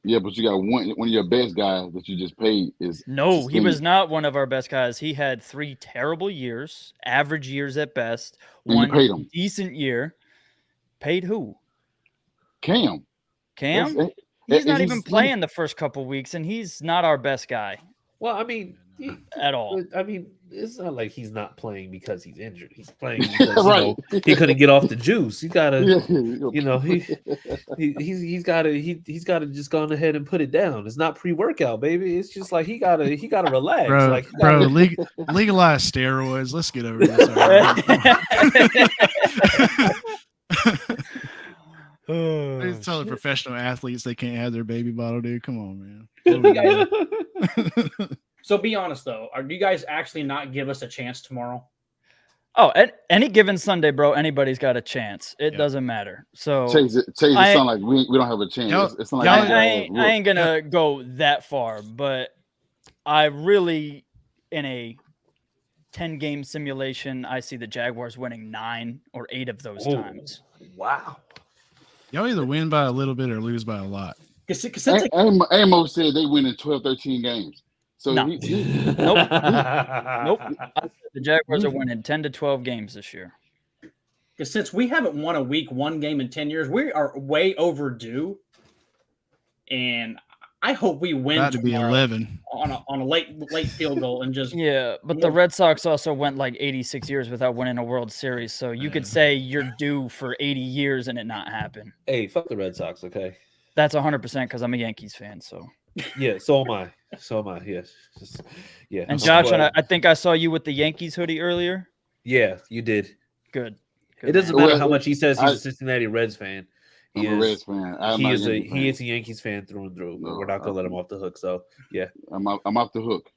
yeah, but you got one of your best guys that you just paid is No, he suspended. was not one of our best guys. He had 3 terrible years, average years at best. And you One paid him. decent year. Paid who? Cam. Cam? That's- He's not he's- even playing the first couple weeks, and he's not our best guy well, I mean, at all. I mean, it's not like he's not playing because he's injured. He's playing because Right. he couldn't get off the juice. He's got to, Yeah. he's got to just go on ahead and put it down. It's not pre-workout, baby. It's just like he got to relax. Bro, like he gotta- legalize steroids. Let's get over this. They tell the professional athletes they can't have their baby bottle, dude. Come on, man. So be honest though, do you guys actually not give us a chance tomorrow? Oh, at any given Sunday, bro, anybody's got a chance. It Yeah. doesn't matter. So Chase, it I- sound like we don't have a chance. Y'all- It's not like y'all- we I got ain't gonna go that far, but I really, in a 10-game simulation, I see the Jaguars winning 9 or 8 of those Oh. times. wow. Y'all either win by a little bit or lose by a lot. Because since Amos said they win in 12, 13 games. So No. he- Nope. Nope. I said the Jaguars are winning 10 to 12 games this year. since we haven't won a week 1 game in 10 years, we are way overdue. And I hope we win About to be tomorrow 11. on a late field goal and just Yeah, but the Red Sox also went like 86 years without winning a World Series. So you could say you're due for 80 years and it not happen. Hey, fuck the Red Sox, okay? That's 100% because I'm a Yankees fan. So Yeah, so am I. So am I. Yes. Yeah. and I'm Josh, and glad. I think I saw you with the Yankees hoodie earlier. Yeah, you did. Good. It doesn't man. matter how much he says he's I- a Cincinnati Reds fan. I'm a Reds fan. I'm not a Yankees fan. He is a Yankees fan through and through. But No, we're not gonna let him off the hook. So yeah. I'm off the hook.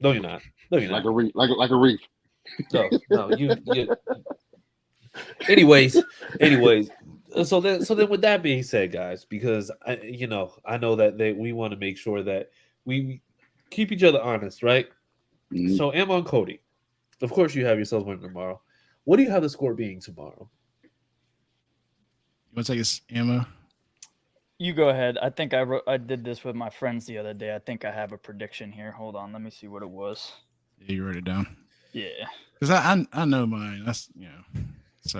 No, you're not. No, you're Like not. a reef. Like a reef. No, you. Anyways. So then, with that being said, guys, because I know that we want to make sure that we keep each other honest, right? Mhm. So, Emma and Cody, of course, you have yourselves winning tomorrow. What do you have the score being tomorrow? You want to take us, Emma? You go ahead. I think I did this with my friends the other day. I think I have a prediction here. Hold on. Let me see what it was. Yeah, you wrote it down. Yeah. Because I know mine. That's So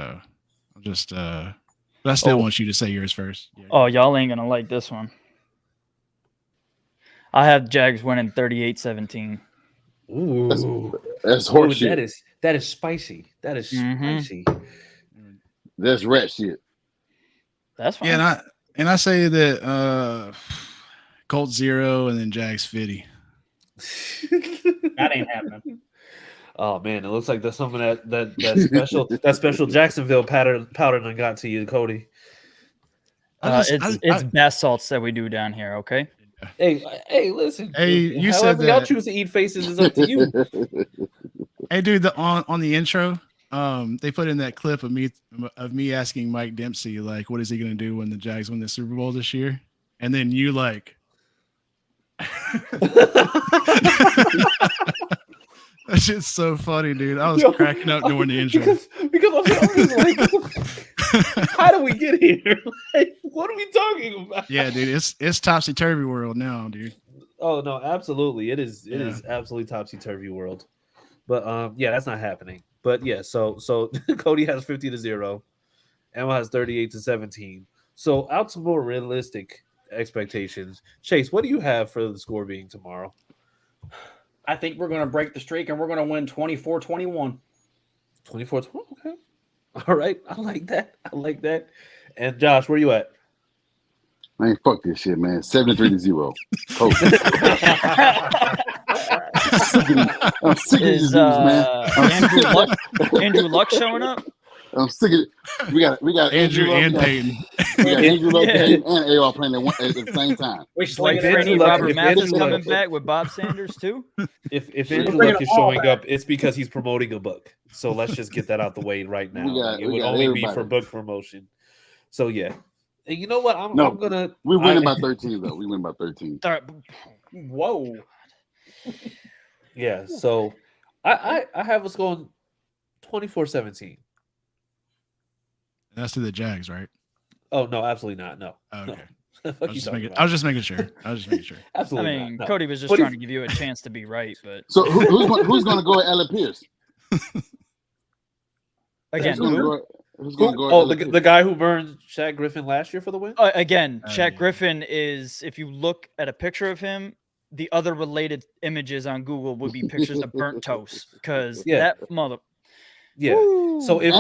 I'll just but I still want you to say yours first. Yeah. Oh, y'all ain't gonna like this one. I have Jags winning 38-17. Ooh, That's Ooh, horseshit. that is spicy. That is Mhm. spicy. That's rat shit. That's fine. Yeah, and I say that Colts 0 and then Jags 50. that ain't happening. Oh man, it looks like there's something that special Jacksonville powder done got to you, Cody. It's bath salts that we do down here. Okay. Hey, listen. Hey, you said however y'all that. choose to eat faces is up to you. Hey, dude, on the intro, they put in that clip of me asking Mike Dempsey, like, what is he going to do when the Jags win the Super Bowl this year? And then you like, that shit's so funny, dude. I was cracking up during the intro. Because I'm just like, how do we get here? Like, what are we talking about? Yeah, dude, it's topsy turvy world now, dude. Oh no, absolutely. It is absolutely topsy turvy world. But yeah, that's not happening. But yeah, so Cody has 50-0. Emma has 38-17. So out to more realistic expectations. Chase, what do you have for the score being tomorrow? I think we're going to break the streak and we're going to win 24-21. 24-20. Okay. All right. I like that. And Josh, where you at? Man, fuck this shit, man. 73-0. Coach. I'm sick of these dudes, man. Andrew Luck showing up? I'm sick of it. We got Andrew and Peyton. We got Andrew Luck, Peyton, and AR playing at the same time. We Like slinging Robert Mathis coming back with Bob Sanders too. If Andrew Luck is showing up, it's because he's promoting a book. So let's just get that out the way right now. It would only be for book promotion. So yeah. And you know what? I'm gonna. We win by 13 though. We win by 13. Whoa. Yeah. So I have us going 24-17. That's to the Jags, right? Oh no, absolutely not. No. Okay. No. I was just making sure. Absolutely. I mean, not, no. Cody was just trying to give you a chance to be right, but So who's going to go at Alec Pierce? Again, who's going to go? Oh, the guy who burned Shaq Griffin last year for the win. Shaq Griffin is. If you look at a picture of him, the other related images on Google would be pictures of burnt toast because that mother. Yeah. Woo. So if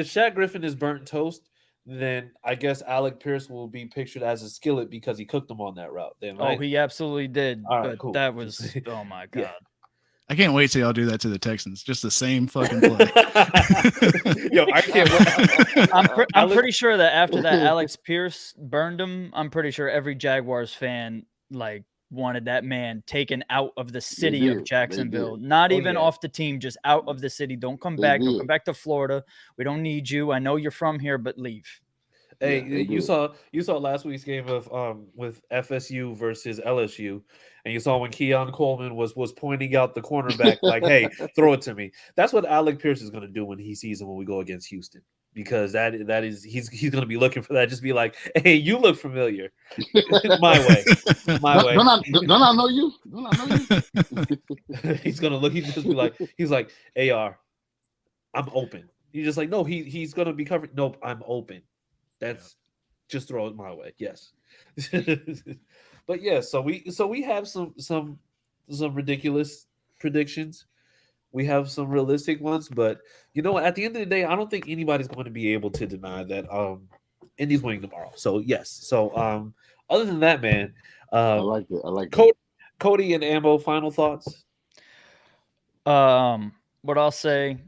Shaq Griffin is burnt toast, then I guess Alec Pierce will be pictured as a skillet because he cooked them on that route. Then, right? Oh, he absolutely did. All right, but cool. that was oh my god. Yeah. I can't wait till y'all do that to the Texans. Just the same fucking play. Yo, I can't wait. I'm pretty sure that after that Alex Pierce burned him, I'm pretty sure every Jaguars fan wanted that man taken out of the city of Jacksonville. Not even off the team, just out of the city. Don't come back. Don't come back to Florida. We don't need you. I know you're from here, but leave. Hey, you saw last week's game of with FSU versus LSU, and you saw when Keon Coleman was pointing out the cornerback like, "Hey, throw it to me." That's what Alec Pierce is going to do when he sees him when we go against Houston, because that is he's going to be looking for that. Just be like, "Hey, you look familiar." My way. Don't I know you? He's going to look. He's just be like, AR, I'm open. You're just like, no, he's going to be covered. Nope, I'm open. That's just throw it my way. Yes. But yeah, so we have some ridiculous predictions. We have some realistic ones, but you know what? At the end of the day, I don't think anybody's going to be able to deny that Indy's winning tomorrow. So yes. So other than that, man, I like it. Cody and Ambo, final thoughts. What I'll say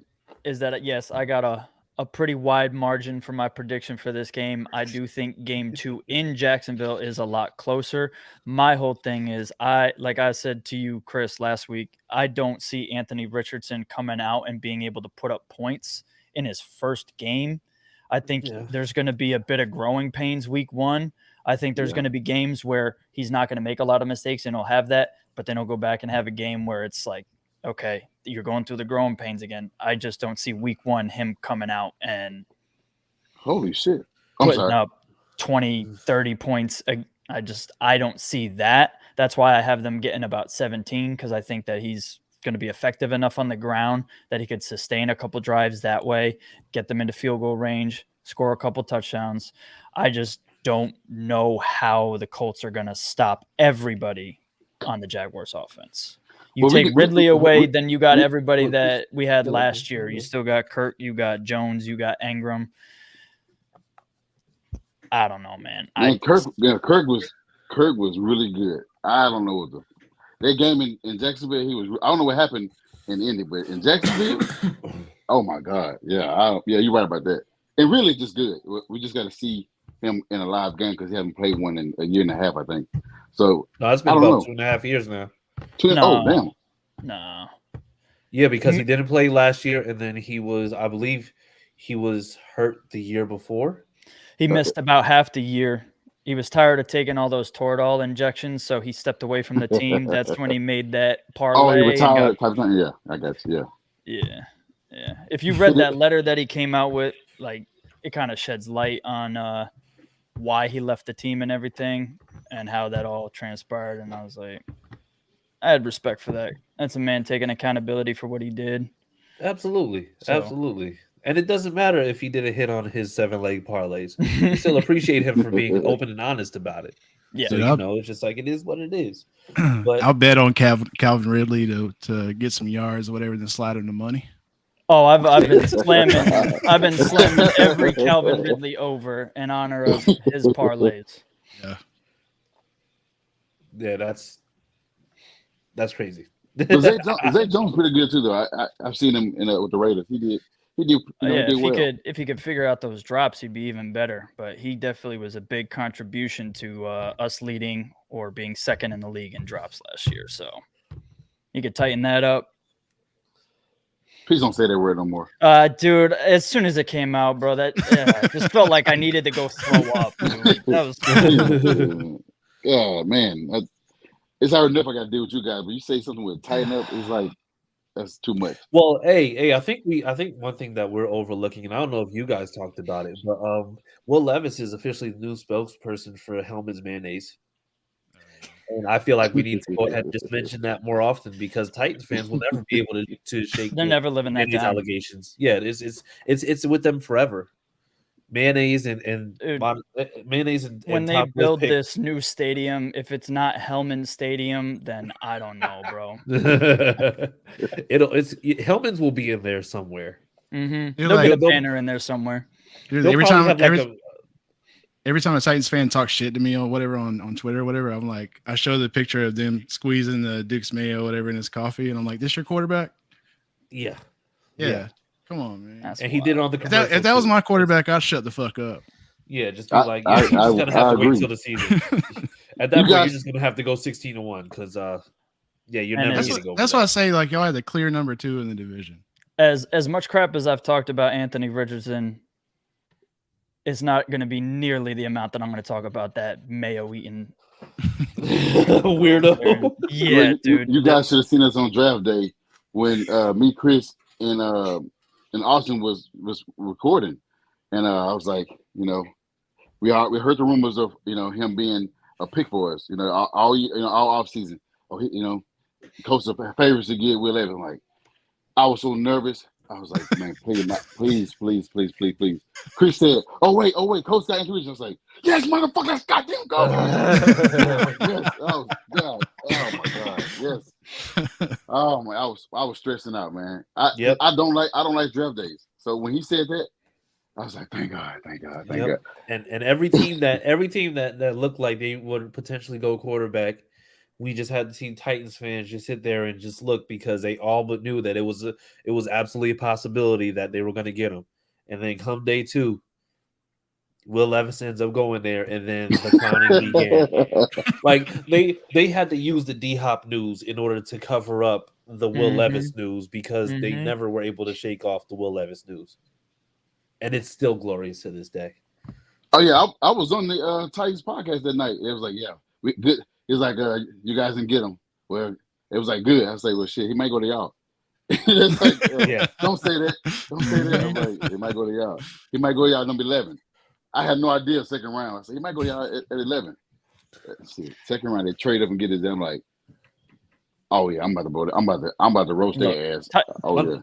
is that yes, I got a pretty wide margin for my prediction for this game. I do think game 2 in Jacksonville is a lot closer. My whole thing is like I said to you, Chris, last week, I don't see Anthony Richardson coming out and being able to put up points in his first game. I think there's going to be a bit of growing pains week 1. I think there's going to be games where he's not going to make a lot of mistakes and he'll have that, but then he'll go back and have a game where it's like, okay, you're going through the growing pains again. I just don't see week 1 him coming out and holy shit, putting up 20, 30 points. I don't see that. That's why I have them getting about 17, because I think that he's going to be effective enough on the ground that he could sustain a couple drives that way, get them into field goal range, score a couple touchdowns. I just don't know how the Colts are going to stop everybody on the Jaguars offense. You take Ridley away, then you got everybody that we had last year. You still got Kirk, you got Jones, you got Ingram. I don't know, man. Kirk was really good. I don't know what that game in Jacksonville. I don't know what happened in Indy, but in Jacksonville, oh my God, you're right about that. And really, just good. We just got to see him in a live game because he hasn't played one in a year and a half, I think. So No, it's been I don't about know. 2.5 years now. Oh, damn. No. Yeah, because he didn't play last year, and then I believe he was hurt the year before. He missed about half the year. He was tired of taking all those Toradol injections, so he stepped away from the team. That's when he made that parlay. Oh, he retired type thing. Yeah, I got you. Yeah. If you read that letter that he came out with, like, it kind of sheds light on why he left the team and everything and how that all transpired. And I was like, I had respect for that. That's a man taking accountability for what he did. Absolutely. Absolutely. And it doesn't matter if he did a hit on his 7-leg parlays. We still appreciate him for being open and honest about it. Yeah. So, it's just like it is what it is. But I'll bet on Calvin Ridley to get some yards or whatever, then slide him the money. Oh, I've been slamming every Calvin Ridley over in honor of his parlays. Yeah, that's crazy. Zay Jones pretty good too, though. I've seen him with the Raiders. He did well. If he could figure out those drops, he'd be even better. But he definitely was a big contribution to us leading or being second in the league in drops last year. So he could tighten that up. Please don't say that word no more. Dude, as soon as it came out, bro, that just felt like I needed to go throw up. Dude. That was yeah, man. It's hard enough I got to deal with you guys, but you say something with tighten up, it's like that's too much. Well, hey, I think one thing that we're overlooking, and I don't know if you guys talked about it, but Will Levis is officially the new spokesperson for Hellman's Mayonnaise. And I feel like we need to go ahead and just mention that more often because Titans fans will never be able to shake. They're never living that down. Allegations. Yeah, it's with them forever. Mayonnaise and mayonnaise and when they build this new stadium, if it's not Hellman Stadium, then I don't know, bro. Hellman's will be in there somewhere. Mm-hmm. They'll get a banner in there somewhere. Dude, every time a Titans fan talks shit to me or whatever on Twitter or whatever, I'm like, I show the picture of them squeezing the Duke's Mayo or whatever in his coffee, and I'm like, this your quarterback? Yeah. Come on, man. That's and wild. He did it on the commercial. If that was my quarterback, I'd shut the fuck up. Yeah, just be like, you're just gonna have to wait till the season. At that point, you're just gonna have to go 16-1 because you're never gonna go. That's why I say like y'all had the clear number 2 in the division. As much crap as I've talked about Anthony Richardson, it's not going to be nearly the amount that I'm going to talk about that Mayo eating weirdo. Yeah, dude. You guys should have seen us on draft day when me, Chris, and Austin was recording, and I was like, we heard the rumors of him being a pick for us, all off season. Coach of favorites to get Will Levis. Like, I was so nervous. I was like, man, please. Chris said, oh wait, Coach got injuries. I was like, yes, motherfucker, let's goddamn go. Yes, oh God, oh my God, yes. Oh my, I was stressing out, man. I don't like draft days. So when he said that, I was like, thank God. And every team that looked like they would potentially go quarterback, we just had to see Titans fans just sit there and just look because they all but knew that it was absolutely a possibility that they were going to get him. And then come day 2, Will Levis ends up going there, and then the clowning began. Like they had to use the D-Hop news in order to cover up the Will Levis news because they never were able to shake off the Will Levis news, and it's still glorious to this day. Oh yeah, I was on the Titans podcast that night. It was like, yeah, we good. It's like, you guys can get him. Well, it was like, good. I was like, well, shit, he might go to y'all. It's like, don't say that. I'm like, he might go to y'all. He might go to y'all number 11. I had no idea second round. I said, he might go to y'all at 11. Shit, second round, they trade up and get his. I'm like, oh yeah, I'm about to roast their ass. Yeah.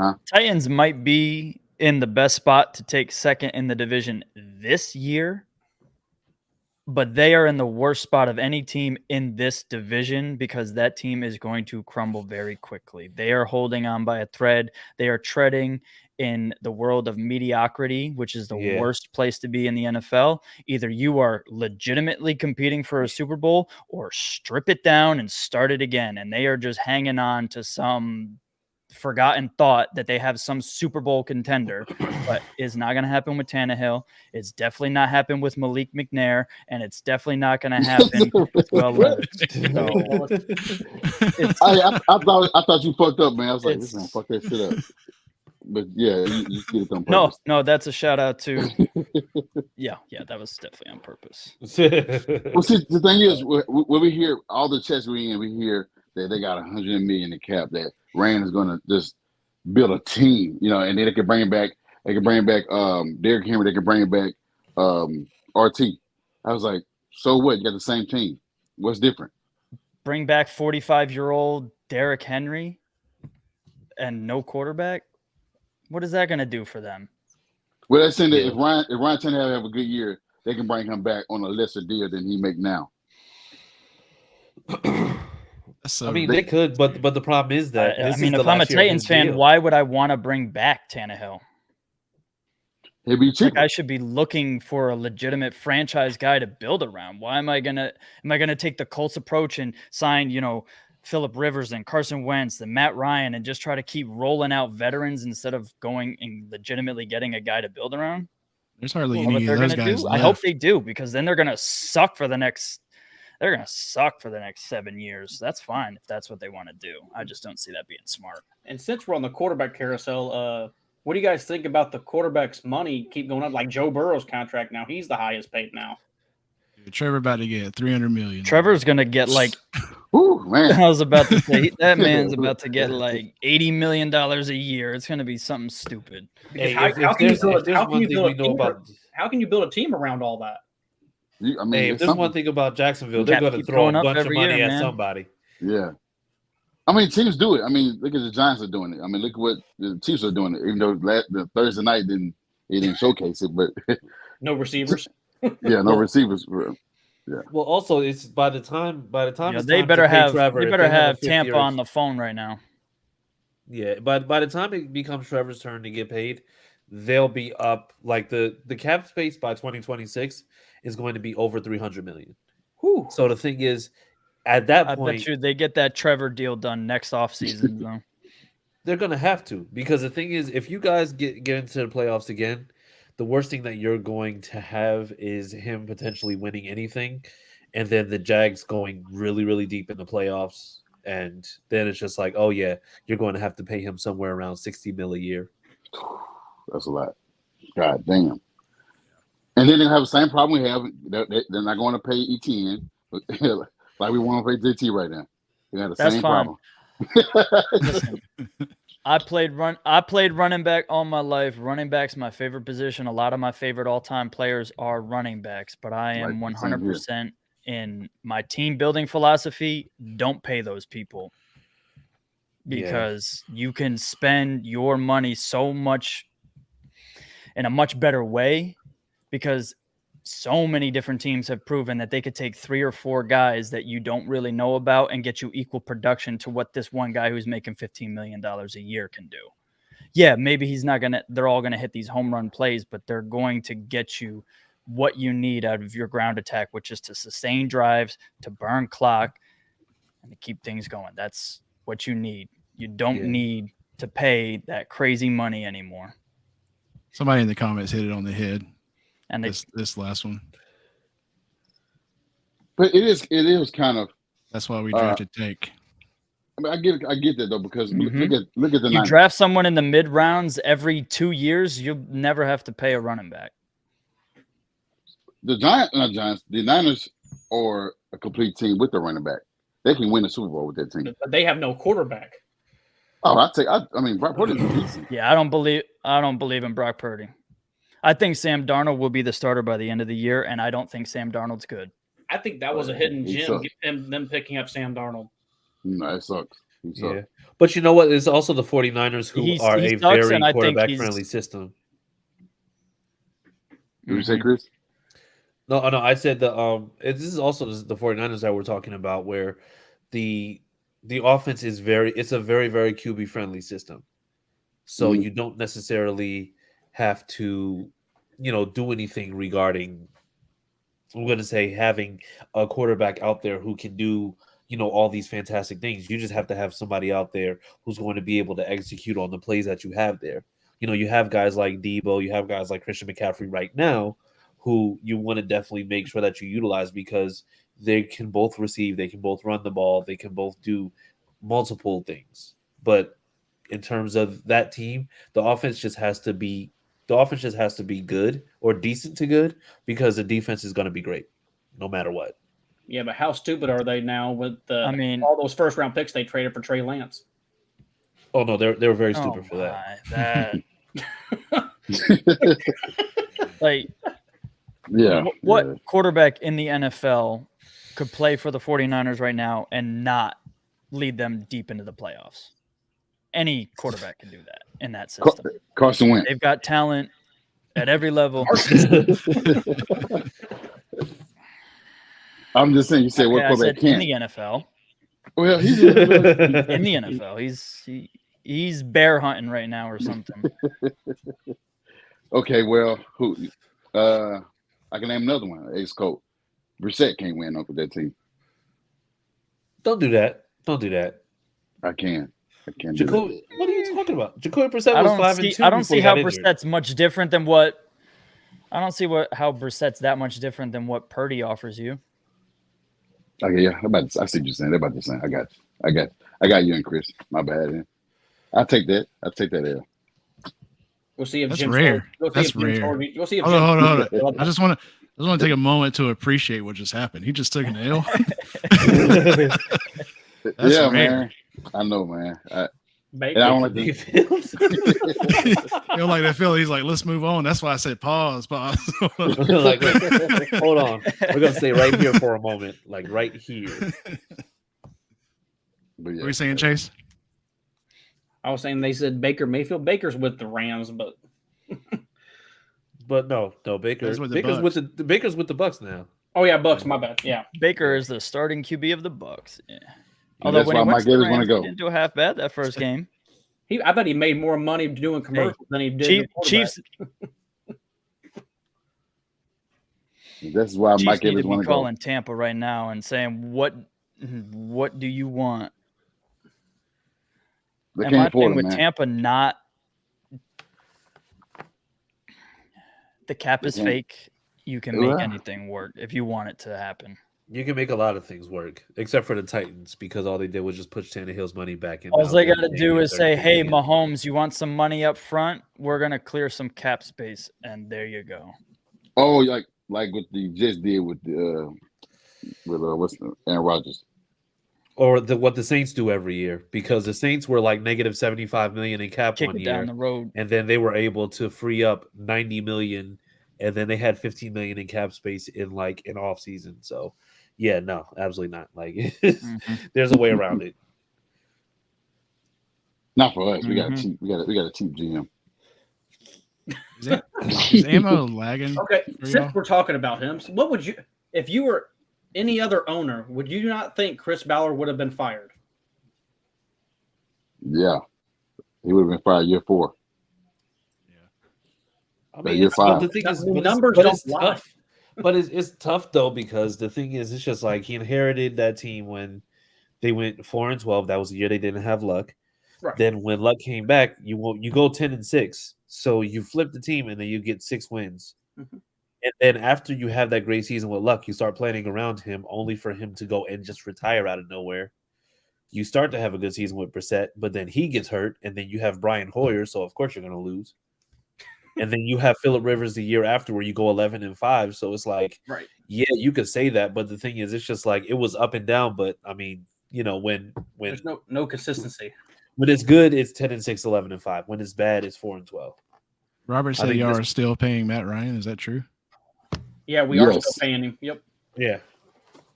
Huh? Titans might be in the best spot to take second in the division this year. But they are in the worst spot of any team in this division because that team is going to crumble very quickly. They are holding on by a thread. They are treading in the world of mediocrity, which is the worst place to be in the NFL. Either you are legitimately competing for a Super Bowl or strip it down and start it again. And they are just hanging on to some forgotten thought that they have some Super Bowl contender, but it's not going to happen with Tannehill. It's definitely not happen with Malik McNair, and it's definitely not going to happen with Will Levis. So I thought you fucked up, man. I was like, this man fuck that shit up. But yeah, you did it on purpose. No, that's a shout out to. Yeah, that was definitely on purpose. Well, see, the thing is, when we hear all the checks we hear that they got $100 million in cap, that Rand is going to just build a team, and then they can bring back. They can bring back Derrick Henry. They can bring back RT. I was like, so what? You got the same team. What's different? Bring back 45-year-old Derrick Henry and no quarterback. What is that going to do for them? Well, they're saying that if Ryan Tannehill have a good year, they can bring him back on a lesser deal than he make now. I mean, they could, but the problem is that if I'm a Titans fan, why would I want to bring back Tannehill? It'd be cheaper. I should be looking for a legitimate franchise guy to build around. Why am I gonna take the Colts approach and sign, Phillip Rivers and Carson Wentz and Matt Ryan and just try to keep rolling out veterans instead of going and legitimately getting a guy to build around? There's hardly any of those guys left. I hope they do, because then they're gonna suck for the next. They're gonna suck for the next 7 years. That's fine if that's what they want to do. I just don't see that being smart. And since we're on the quarterback carousel, what do you guys think about the quarterback's money keep going up? Like Joe Burrow's contract now, he's the highest paid now. Trevor about to get $300 million. Trevor's gonna get like. Ooh, man. I was about to say that man's about to get like $80 million a year. It's gonna be something stupid. How can you build a team around all that? If there's one thing about Jacksonville, they're going to throw a bunch of money at somebody. Yeah. I mean, teams do it. I mean, look at the Giants are doing it. I mean, look at what the Chiefs are doing it. Even though the Thursday night didn't showcase it, but no receivers. Yeah, no receivers. Yeah. Well, also it's by the time they better have Tampa on the phone right now. Yeah, but by the time it becomes Trevor's turn to get paid, they'll be up like the cap space by 2026 is going to be over 300 million. Whew. So the thing is, at that point, I bet you they get that Trevor deal done next offseason. Though. They're going to have to, because the thing is, if you guys get into the playoffs again, the worst thing that you're going to have is him potentially winning anything, and then the Jags going really, really deep in the playoffs, and then it's just like, oh yeah, you're going to have to pay him somewhere around $60 million a year. That's a lot. God damn. And then they have the same problem we have. They're not going to pay ETN like we want to pay JT right now. They have the That's same fine. problem. Listen, I played running back all my life. Running back's my favorite position. A lot of my favorite all-time players are running backs, but I am 100% in my team building philosophy. Don't pay those people, because you can spend your money so much in a much better way, because so many different teams have proven that they could take 3 or 4 guys that you don't really know about and get you equal production to what this one guy who's making $15 million a year can do. Yeah, maybe they're all going to hit these home run plays, but they're going to get you what you need out of your ground attack, which is to sustain drives, to burn clock, and to keep things going. That's what you need. You don't need to pay that crazy money anymore. Somebody in the comments hit it on the head. And this last one. But it is kind of. That's why we drafted Tank. I mean, I get that though, because look at the. You draft someone in the mid rounds every 2 years, you'll never have to pay a running back. The Niners are a complete team with the running back. They can win the Super Bowl with that team. But they have no quarterback. Oh, I mean, Brock Purdy is decent. Yeah, I don't believe in Brock Purdy. I think Sam Darnold will be the starter by the end of the year, and I don't think Sam Darnold's good. I think that was a hidden gem, them picking up Sam Darnold. No, it sucks. Yeah. But you know what? There's also the 49ers who are a very quarterback-friendly system. Did you say, Chris? No, I said this is also the 49ers that we're talking about, where the offense is it's a very, very QB-friendly system. So you don't necessarily have to, do anything regarding, I'm going to say, having a quarterback out there who can do, all these fantastic things. You just have to have somebody out there who's going to be able to execute on the plays that you have there. You have guys like Debo, you have guys like Christian McCaffrey right now who you want to definitely make sure that you utilize because they can both receive, they can both run the ball, they can both do multiple things. But in terms of that team, the offense just has to be good or decent to good because the defense is going to be great no matter what. Yeah, but how stupid are they now with all those first round picks they traded for Trey Lance? Oh no, they were very stupid for that. Like, yeah. What quarterback in the NFL could play for the 49ers right now and not lead them deep into the playoffs? Any quarterback can do that in that system. Carson Wentz. They've got talent at every level. I'm just saying. You said what quarterback can't in the NFL. Well, he's in the NFL. He's bear hunting right now or something. Okay, well, who? I can name another one. Ex-Colt. Brissett can't win up with that team. Don't do that. I can. Jacoby, what are you talking about? Jacoby Brissett was 5-2. I don't see how Brissett's much different than what. I don't see how Brissett's that much different than what Purdy offers you. Okay, yeah. I see what you're saying. They're about the same. I got you and Chris. My bad. I'll take that. L. We'll see if that's Jim rare. That's rare. We'll see if Jim hold on. I just want to take a moment to appreciate what just happened. He just took an L. Yeah, rare. Man. I know, man. I don't like the you don't like that feeling. He's like, let's move on. That's why I said pause. Like, hold on. We're gonna stay right here for a moment, like right here. What are you saying, Chase? I was saying they said Baker Mayfield. Baker's with the Rams, but no, Baker's with the Bucks now. Oh yeah, Bucks. My bad. Yeah, Baker is the starting QB of the Bucks. Yeah. Although that's when why Mike Davis want to go. He didn't do half bad that first game. I bet he made more money doing commercials than he did. Chiefs. That's why Mike Davis want to go. Calling Tampa right now and saying, "What do you want?" They and can't my afford thing him, with man. Tampa, not the cap is fake. You can make anything work if you want it to happen. You can make a lot of things work, except for the Titans, because all they did was just push Tannehill's money back in. All they got to do is say, "Hey, Mahomes, you want some money up front? We're gonna clear some cap space," and there you go. Oh, like what the Jets did with Aaron Rodgers, or what the Saints do every year, because the Saints were like negative $75 million in cap Kick one it year, down the road, and then they were able to free up $90 million, and then they had $15 million in cap space in off season. So. Yeah, no, absolutely not. Like, there's a way around it. Not for us. We got a cheap GM. Is Ammo lagging? Okay, since we're talking about him, so what would you, if you were any other owner, would you not think Chris Ballard would have been fired? Yeah, he would have been fired year 4. Yeah, I mean, year 5. The thing is, numbers don't lie. Tough. But it's tough though, because the thing is, it's just like he inherited that team when they went 4-12. That was the year they didn't have Luck. Right. Then when Luck came back, you go 10-6. So you flip the team and then you get 6 wins. Mm-hmm. And then after you have that great season with Luck, you start planning around him, only for him to go and just retire out of nowhere. You start to have a good season with Brissett, but then he gets hurt, and then you have Brian Hoyer, so of course you're going to lose. And then you have Phillip Rivers the year after where you go 11-5. So it's like, right. Yeah, you could say that. But the thing is, it's just like it was up and down. But I mean, when there's no consistency. When it's good, it's 10-6, 11-5. When it's bad, it's 4-12. Robert said y'all are still paying Matt Ryan. Is that true? Yeah, we are still paying him. Yep. Yeah.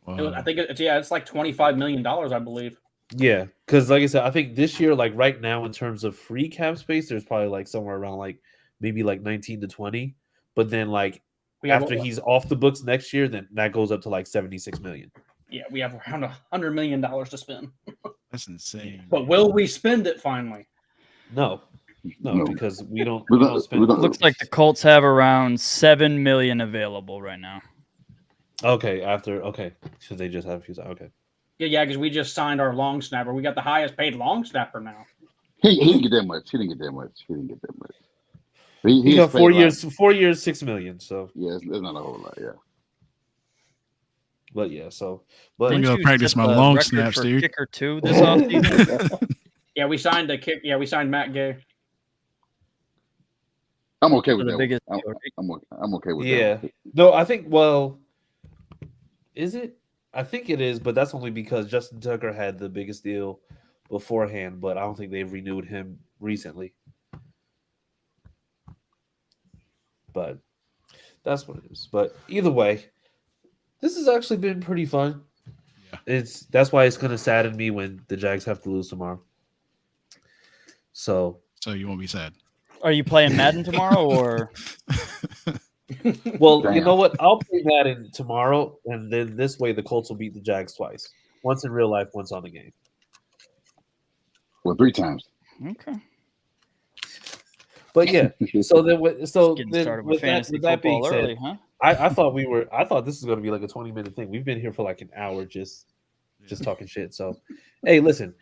Wow. I think it's like $25 million, I believe. Yeah, because like I said, I think this year, like right now, in terms of free cap space, there's probably like somewhere around maybe 19 to 20, but then after he's off the books next year, then that goes up to $76 million. Yeah, we have around $100 million to spend. That's insane. But will we spend it finally? No, because we don't spend. Looks like the Colts have around $7 million available right now. Okay, so they just have a few. Okay. Yeah, because we just signed our long snapper. We got the highest paid long snapper now. He didn't get that much. He didn't get that much. He got has played 4 a lot. years, 4 years, $6 million. So Yeah, it's not a whole lot. Yeah. but yeah, so I'm but gonna go you practice set my the long record snaps, for dude. Kicker 2 this offseason? Yeah, we signed a kick. Yeah, we signed Matt Gay. I'm okay with the that. biggest One. deal, right? I'm okay with yeah. that. No, I think is it? I think it is, but that's only because Justin Tucker had the biggest deal beforehand, but I don't think they've renewed him recently. But that's what it is. But either way, this has actually been pretty fun. Yeah. That's why it's gonna sadden me when the Jags have to lose tomorrow. So you won't be sad. Are you playing Madden tomorrow or? well, you Damn. know what? I'll play Madden tomorrow, and then this way the Colts will beat the Jags twice. Once in real life, once on the game. Well, 3 times. Okay. But yeah, so then Getting started with fantasy football early, huh? I thought this was going to be like a 20-minute thing. I've been here for like an hour just talking shit. So, hey, listen,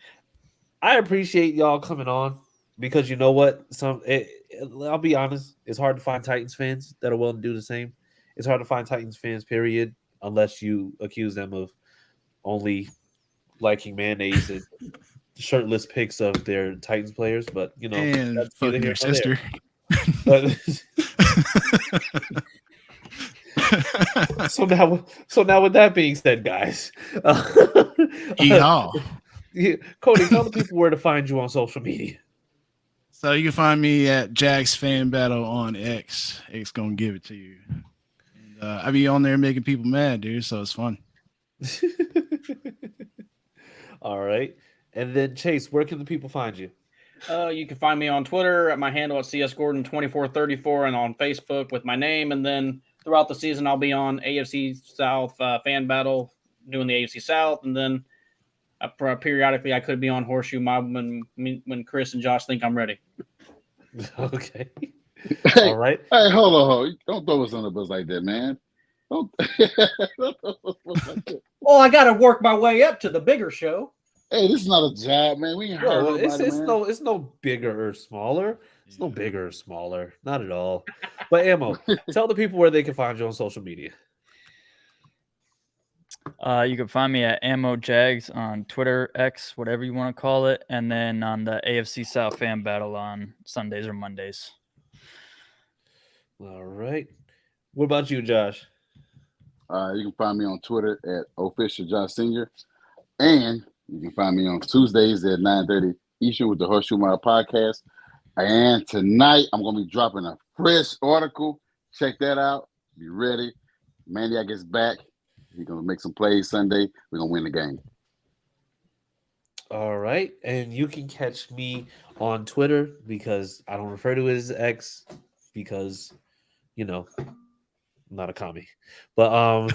I appreciate y'all coming on because you know what? I'll be honest, it's hard to find Titans fans that are willing to do the same. It's hard to find Titans fans, period, unless you accuse them of only liking mayonnaise and shirtless pics of their Titans players. But you know, And that's fucking neither your here sister. nor there. But so now with that being said, guys, Yeehaw. Cody, tell the people where to find you on social media. So you can find me at Jags Fan Battle on X. X gonna give it to you. And, I be on there making people mad, dude. So it's fun. All right, and then Chase, where can the people find you? You can find me on Twitter at my handle at csgordon2434 and on Facebook with my name. And then throughout the season, I'll be on AFC South Fan Battle doing the AFC South. And then periodically I could be on Horseshoe Mob when Chris and Josh think I'm ready. Okay. Hey, All right. Hey, hold on. Don't throw us on the bus like that, man. Don't throw us like that. Oh, I got to work my way up to the bigger show. Hey, this is not a job, man. We ain't hurt No, nobody, man. it's no bigger or smaller. It's no bigger or smaller. Not at all. But Ammo, tell the people where they can find you on social media. You can find me at Ammo Jags on Twitter, X, whatever you want to call it, and then on the AFC South Fan Battle on Sundays or Mondays. All right. What about you, Josh? You can find me on Twitter at official Josh Senior, and you can find me on Tuesdays at 9:30 Eastern with the Horseshoe Mile Podcast. And tonight I'm gonna be dropping a fresh article. Check that out. Be ready. Maniac is back. He's gonna make some plays Sunday. We're gonna win the game. All right. And you can catch me on Twitter because I don't refer to it as X because, you know, I'm not a commie. But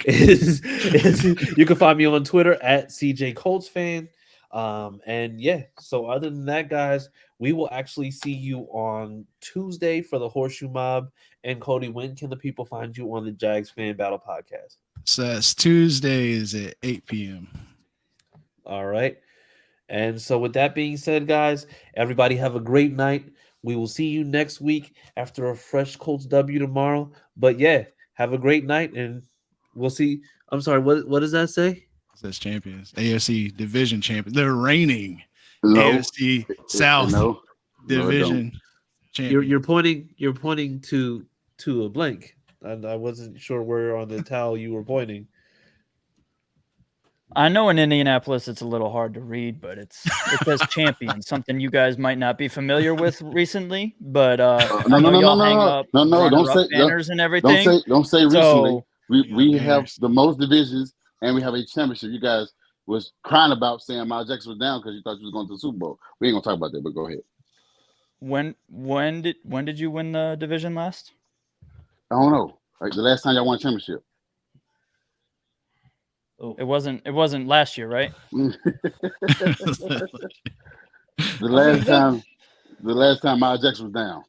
you can find me on Twitter at CJ Colts fan. And yeah, so other than that, guys, we will actually see you on Tuesday for the Horseshoe Mob. And Cody, when can the people find you on the Jags Fan Battle Podcast? So that's Tuesdays at 8 p.m. All right. And so with that being said, guys, everybody have a great night. We will see you next week after a fresh Colts W tomorrow. But yeah, have a great night and we'll see. I'm sorry, what does that say? It says champions. AFC division champion. They're reigning No, AFC South no, division champion. You're pointing to a blank. And I wasn't sure where on the towel you were pointing. I know in Indianapolis it's a little hard to read, but it says champion, something you guys might not be familiar with recently. But no, don't say banners and everything. Don't say So, recently. We have the most divisions and we have a championship. You guys was crying about saying Miles Jackson was down because you thought you was going to the Super Bowl. We ain't gonna talk about that, but go ahead. When did you win the division last? I don't know. Like the last time y'all won a championship. It wasn't last year, right? The last time Miles Jackson was down.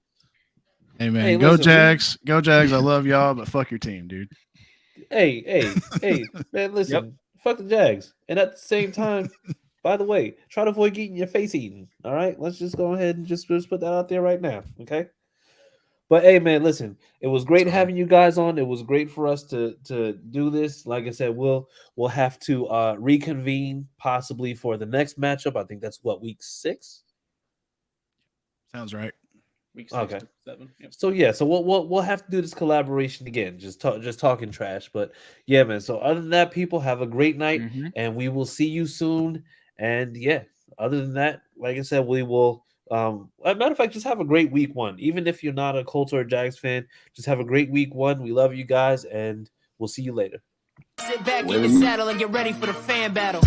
Hey man, Hey, go listen, Jags, go Jags. I love y'all, but fuck your team, dude. Hey, man, listen. Yep. Fuck the Jags. And at the same time, by the way, try to avoid getting your face eaten. All right, let's just go ahead and just put that out there right now. Okay. But hey, man, listen, it was great having you guys on. It was great for us to do this. Like I said, we'll have to reconvene possibly for the next matchup. I think that's week 6. Sounds right. Week 6 Okay. to 7. Yep. So yeah, so we'll have to do this collaboration again. Just talking trash. But yeah, man. So other than that, people have a great night, and we will see you soon. And yeah, other than that, like I said, we will. As a matter of fact, just have a great week 1. Even if you're not a Colts or a Jags fan, just have a great week 1. We love you guys, and we'll see you later. Sit back in your saddle and get ready for the fan battle.